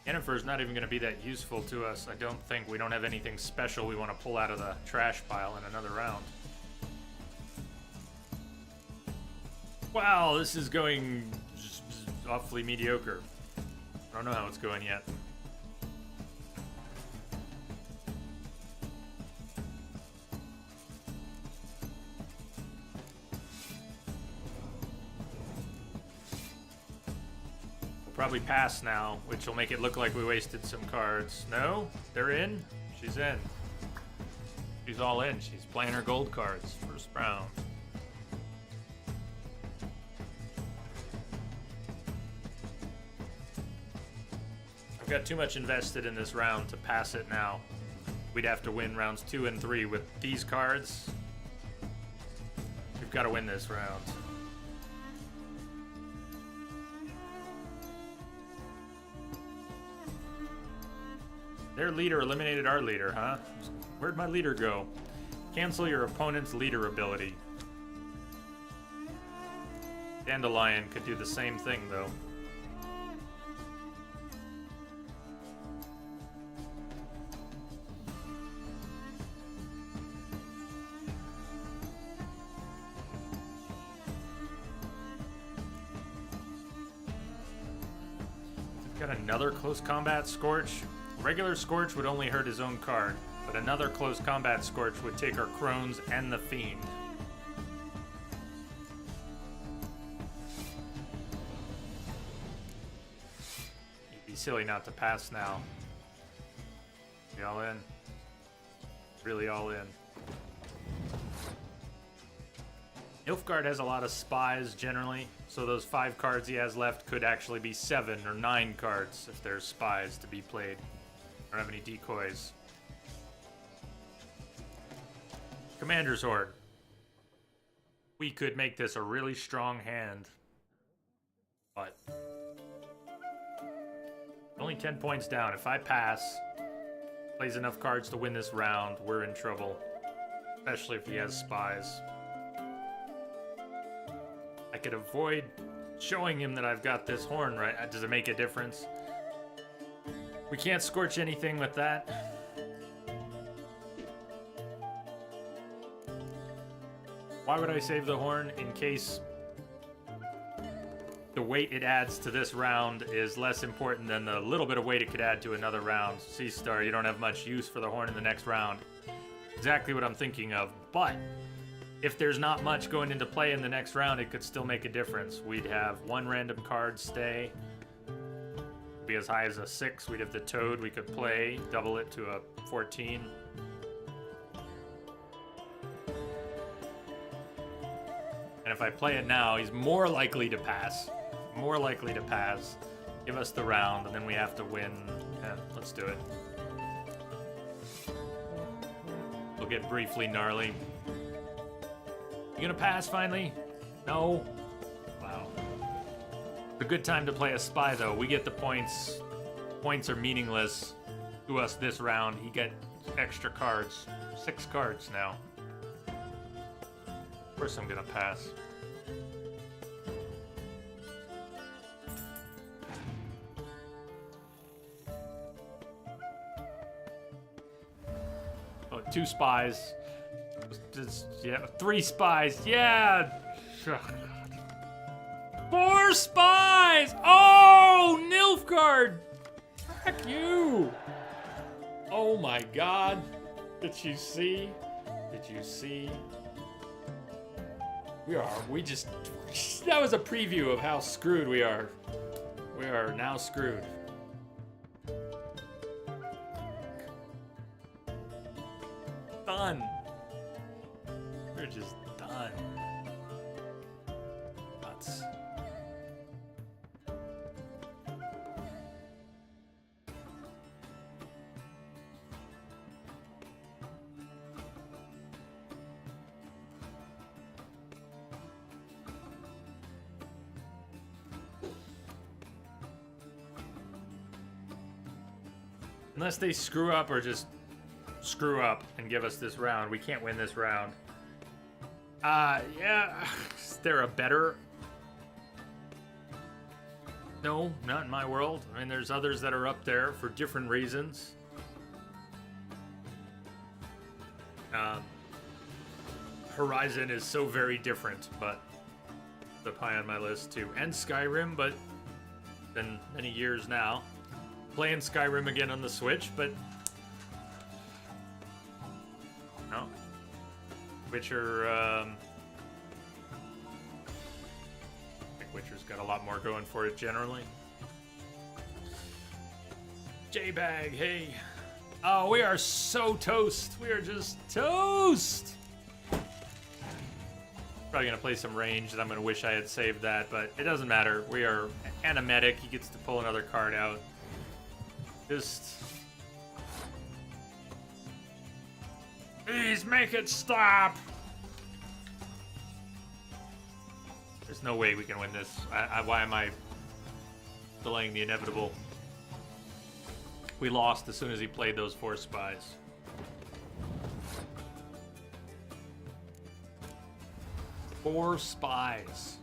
Yennefer's not even going to be that useful to us, I don't think. We don't have anything special we want to pull out of the trash pile in another round. Wow, this is going just awfully mediocre. I don't know how it's going yet. Probably pass now, which will make it look like we wasted some cards. No? They're in? She's in. She's all in. She's playing her gold cards. First round. We got too much invested in this round to pass it now. We'd have to win rounds 2 and 3 with these cards. We've got to win this round. Their leader eliminated our leader, huh? Where'd my leader go? Cancel your opponent's leader ability. Dandelion could do the same thing, though. Got another close combat Scorch. Regular Scorch would only hurt his own card, but another close combat Scorch would take our Crones and the Fiend. It'd be silly not to pass now. Be all in. Really all in. Nilfgaard has a lot of spies generally, so those 5 cards he has left could actually be 7 or 9 cards if there's spies to be played. I don't have any decoys. Commander's Horde. We could make this a really strong hand, but only 10 points down. If I pass, plays enough cards to win this round, we're in trouble, especially if he has spies. I could avoid showing him that I've got this horn, right? Does it make a difference? We can't scorch anything with that. Why would I save the horn? In case the weight it adds to this round is less important than the little bit of weight it could add to another round. C-Star, you don't have much use for the horn in the next round. Exactly what I'm thinking of, but if there's not much going into play in the next round, it could still make a difference. We'd have 1 random card stay. Be as high as a 6. We'd have the Toad we could play, double it to a 14. And if I play it now, he's more likely to pass. More likely to pass. Give us the round, and then we have to win. Yeah, let's do it. We'll get briefly gnarly. You gonna pass finally? No? Wow. It's a good time to play a spy though. We get the points. Points are meaningless to us this round. He gets extra cards. 6 cards now. Of course I'm gonna pass. Oh, 2 spies. Yeah, 3 spies. Yeah. 4 spies. Oh, Nilfgaard. Fuck you. Oh my God. Did you see? Did you see? That was a preview of how screwed we are. We are now screwed. Done. We're just done. Nuts. Unless they screw up or just screw up and give us this round, we can't win this round. Yeah, is there a better? No, not in my world. I mean, there's others that are up there for different reasons. Horizon is so very different, but it's up high on my list too. And Skyrim, but it's been many years now. Playing Skyrim again on the Switch, but no. Witcher, I think Witcher's got a lot more going for it generally. J-Bag, hey. Oh, we are so toast. We are just toast. Probably gonna play some range, and I'm gonna wish I had saved that, but it doesn't matter. We are animetic. He gets to pull another card out. Just... Please make it stop! There's no way we can win this. Why am I delaying the inevitable? We lost as soon as he played those 4 spies. Four spies.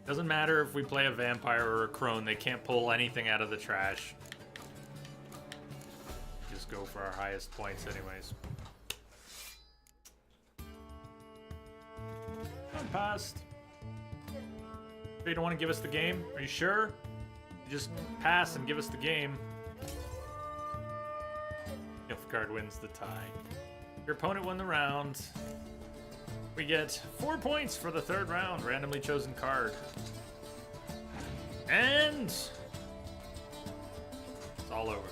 Doesn't matter if we play a vampire or a crone, they can't pull anything out of the trash. Just go for our highest points anyways. I'm passed. You don't want to give us the game? Are you sure? You just pass and give us the game. Nilfgaard wins the tie. Your opponent won the round. We get 4 points for the 3rd round. Randomly chosen card. And it's all over.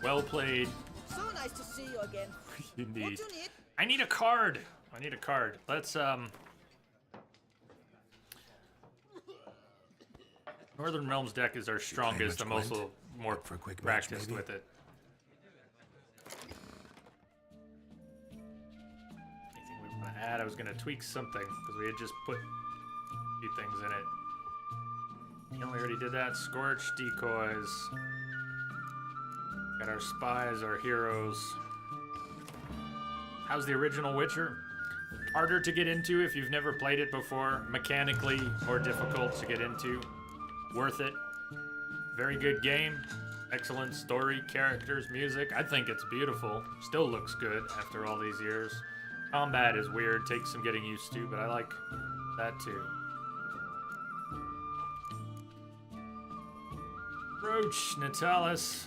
Well played. So nice to see you again. Indeed. What you need? I need a card. I need a card. Let's Northern Realms deck is our strongest. I'm also more practiced with it. Anything we want to add? I was going to tweak something because we had just put a few things in it. We already did that. Scorch, decoys. Got our spies, our heroes. How's the original Witcher? Harder to get into if you've never played it before. Mechanically more difficult to get into. Worth it. Very good game. Excellent story, characters, music. I think it's beautiful. Still looks good after all these years. Combat is weird, takes some getting used to, but I like that too. Roach, Natalis,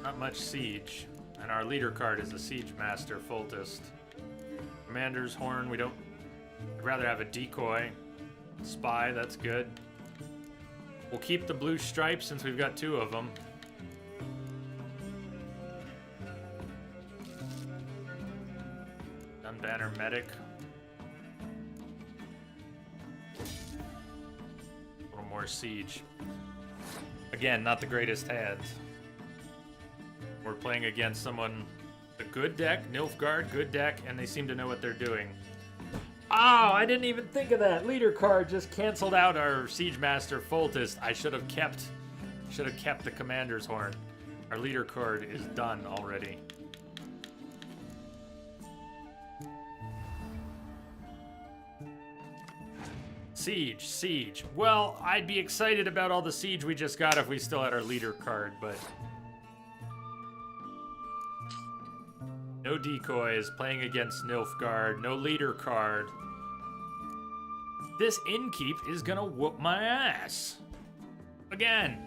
not much siege. And our leader card is a Siege Master, Foltest. Commander's Horn, I'd rather have a decoy. Spy, that's good. We'll keep the blue stripes since we've got 2 of them. Gunbanner Medic. A little more siege. Again, not the greatest hand. We're playing against someone, a good deck, Nilfgaard, good deck, and they seem to know what they're doing. Oh, I didn't even think of that. Leader card just canceled out our Siege Master Foltest. I should have kept the Commander's Horn. Our leader card is done already. Siege. Well, I'd be excited about all the siege we just got if we still had our leader card, but no decoys, playing against Nilfgaard, no leader card. This Innkeep is gonna whoop my ass. Again.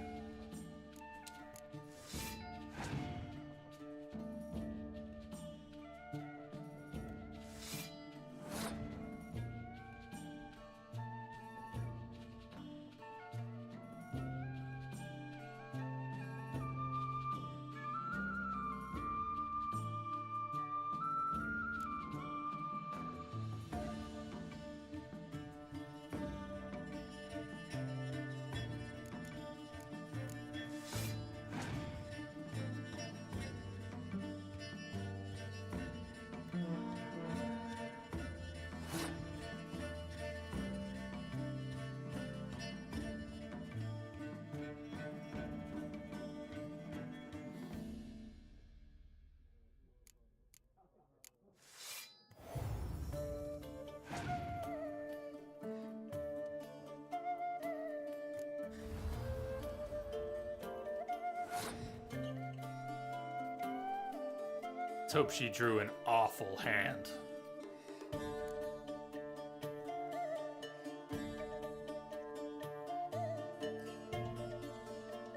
Let's hope she drew an awful hand.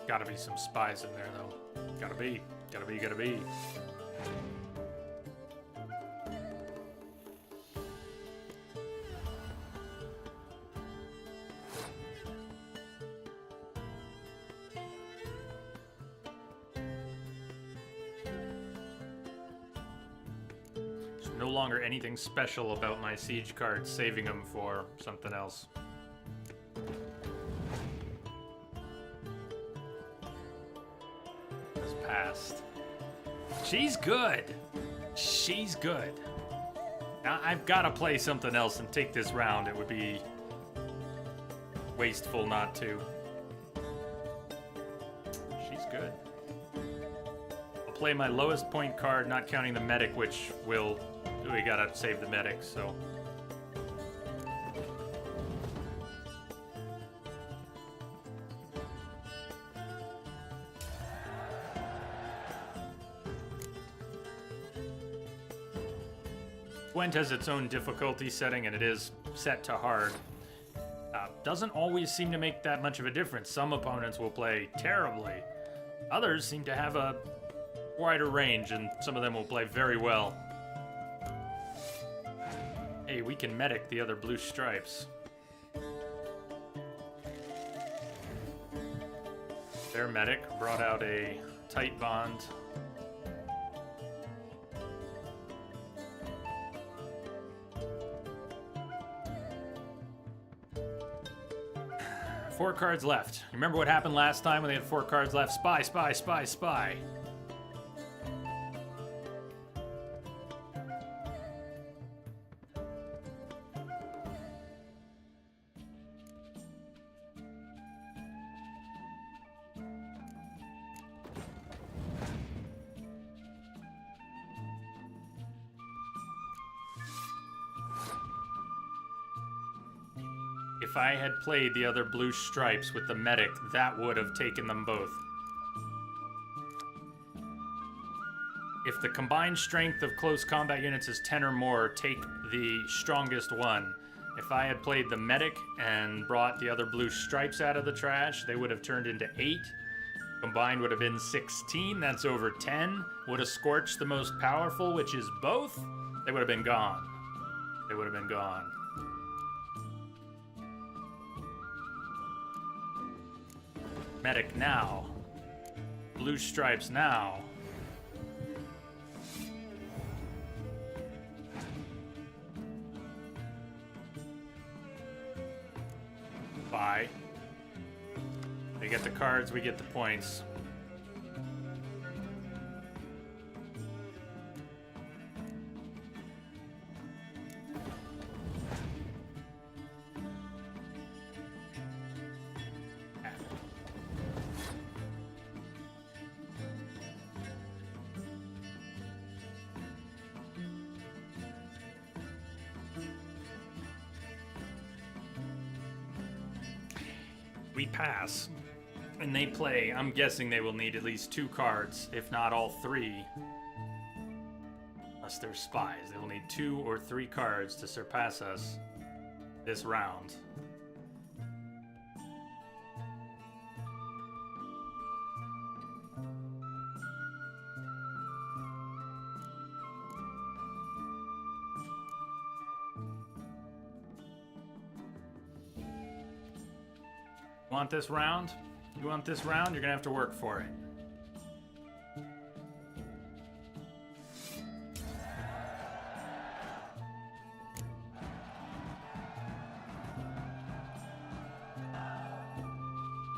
Gotta be some spies in there, though. Gotta be. No longer anything special about my siege cards, saving them for something else. Has passed. She's good. She's good. Now, I've got to play something else and take this round. It would be wasteful not to. She's good. I'll play my lowest point card, not counting the medic, which will... We gotta save the medic, so... Gwent has its own difficulty setting, and it is set to hard. Doesn't always seem to make that much of a difference. Some opponents will play terribly. Others seem to have a wider range, and some of them will play very well. Hey, we can medic the other blue stripes. Their medic brought out a tight bond. Four cards left. Remember what happened last time when they had 4 cards left? Spy, spy, spy, spy. If I had played the other blue stripes with the medic, that would have taken them both. If the combined strength of close combat units is 10 or more, take the strongest one. If I had played the medic and brought the other blue stripes out of the trash, they would have turned into 8. Combined would have been 16, that's over 10. Would have scorched the most powerful, which is both. They would have been gone. They would have been gone. Medic now. Blue stripes now. Bye. They get the cards, we get the points. We pass, and they play. I'm guessing they will need at least 2 cards, if not all 3. Unless they're spies. They will need 2 or 3 cards to surpass us this round. Want this round? You want this round? You're gonna have to work for it.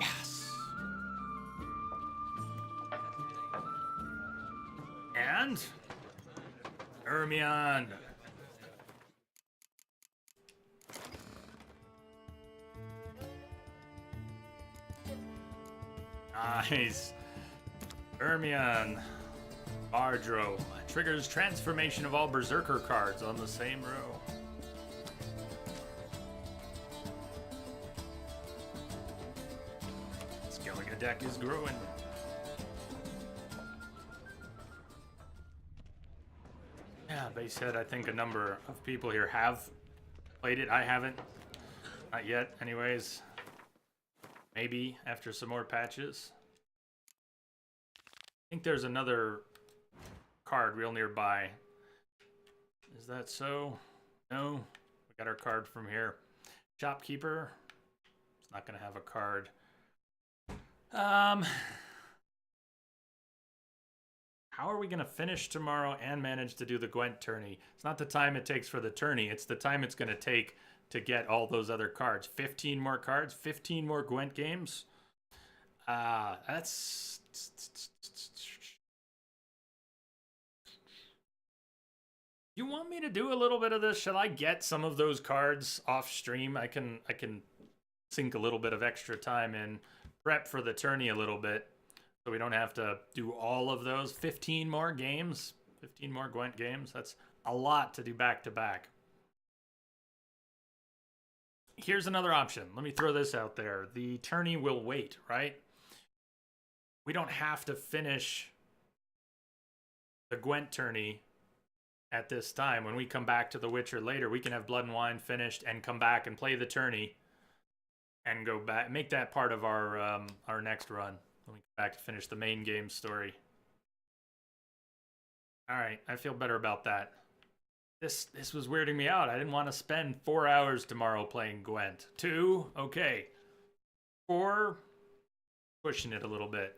Yes. And Hermione. Nice. Hermione. Bardro. Triggers transformation of all Berserker cards on the same row. Skellige deck is growing. Yeah, base head, I think a number of people here have played it. I haven't. Not yet, anyways. Maybe after some more patches. I think there's another card real nearby. Is that so? No. We got our card from here. Shopkeeper. It's not going to have a card. How How are we going to finish tomorrow and manage to do the Gwent tourney? It's not the time it takes for the tourney. It's the time it's going to take to get all those other cards. 15 more cards, 15 more Gwent games. That's... You want me to do a little bit of this? Shall I get some of those cards off stream? I can sink a little bit of extra time in, prep for the tourney a little bit, so we don't have to do all of those. 15 more games, 15 more Gwent games. That's a lot to do back to back. Here's another option. Let me throw this out there. The tourney will wait, right? We don't have to finish the Gwent tourney at this time. When we come back to The Witcher later, we can have Blood and Wine finished and come back and play the tourney and go back, make that part of our next run when we come back to finish the main game story. All right, I feel better about that. This was weirding me out. I didn't want to spend 4 hours tomorrow playing Gwent. 2, okay. 4, pushing it a little bit.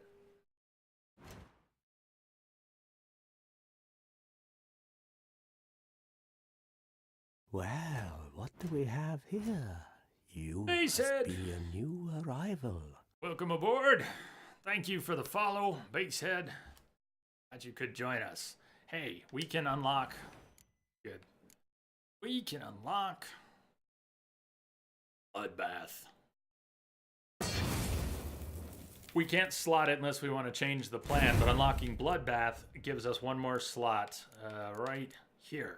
Well, what do we have here? You Base must Head. be a new arrival. Welcome aboard. Thank you for the follow, Basehead. Glad you could join us. Hey, we can unlock... Good. We can unlock... Bloodbath. We can't slot it unless we want to change the plan, but unlocking Bloodbath gives us one more slot right here.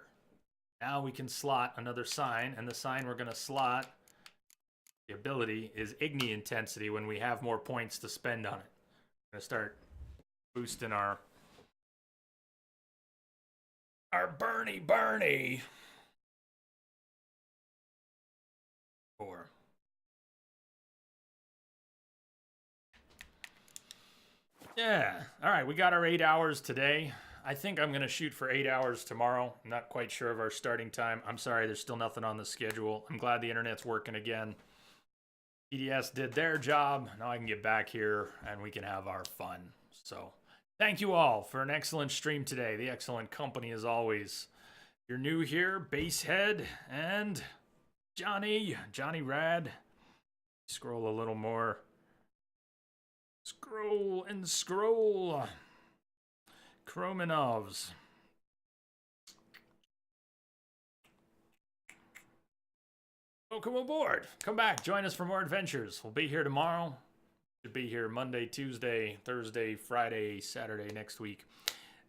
Now we can slot another sign, and the sign we're going to slot, the ability, is Igni Intensity when we have more points to spend on it. I'm going to start boosting our Bernie. 4. Yeah. All right, we got our 8 hours today. I think I'm going to shoot for 8 hours tomorrow. I'm not quite sure of our starting time. I'm sorry, there's still nothing on the schedule. I'm glad the internet's working again. EDS did their job. Now I can get back here and we can have our fun. So thank you all for an excellent stream today. The excellent company as always. If you're new here, Basehead and Johnny Rad. Scroll a little more. Scroll and scroll. Kromanovs. Welcome aboard. Come back. Join us for more adventures. We'll be here tomorrow. Should be here Monday, Tuesday, Thursday, Friday, Saturday next week.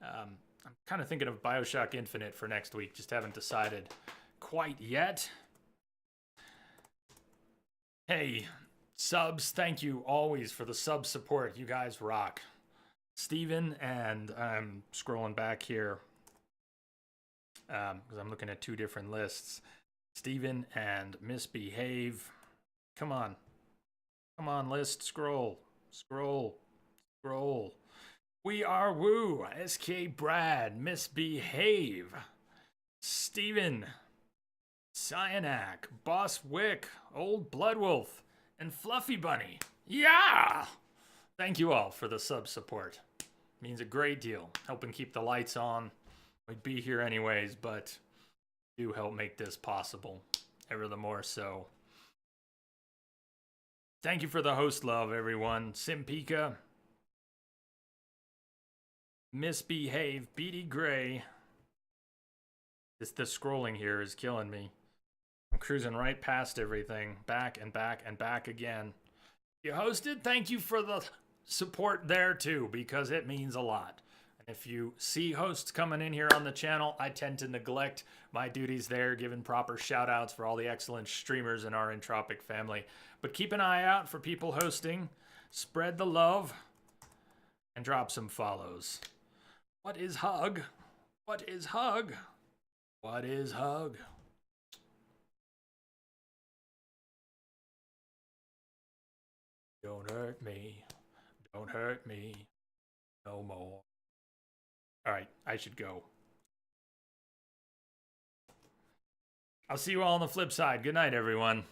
I'm kind of thinking of BioShock Infinite for next week. Just haven't decided quite yet. Hey, subs, thank you always for the sub support. You guys rock. Steven, and I'm scrolling back here because I'm looking at 2 different lists. Steven and Misbehave. Come on. Come on, list. Scroll. We are Woo. SK Brad. Misbehave. Steven. Cyanak. Boss Wick. Old Bloodwolf. And Fluffy Bunny. Yeah! Thank you all for the sub support. Means a great deal. Helping keep the lights on. We'd be here anyways, but do help make this possible. Ever the more so. Thank you for the host love, everyone. Simpika. Misbehave. Beady Gray. The scrolling here is killing me. I'm cruising right past everything. Back and back and back again. You hosted? Thank you for the support there too, because it means a lot. And if you see hosts coming in here on the channel, I tend to neglect my duties there, giving proper shout outs for all the excellent streamers in our Entropic family. But keep an eye out for people hosting, spread the love, and drop some follows. What is hug? What is hug? What is hug? Don't hurt me. Don't hurt me no more. All right, I should go. I'll see you all on the flip side. Good night, everyone.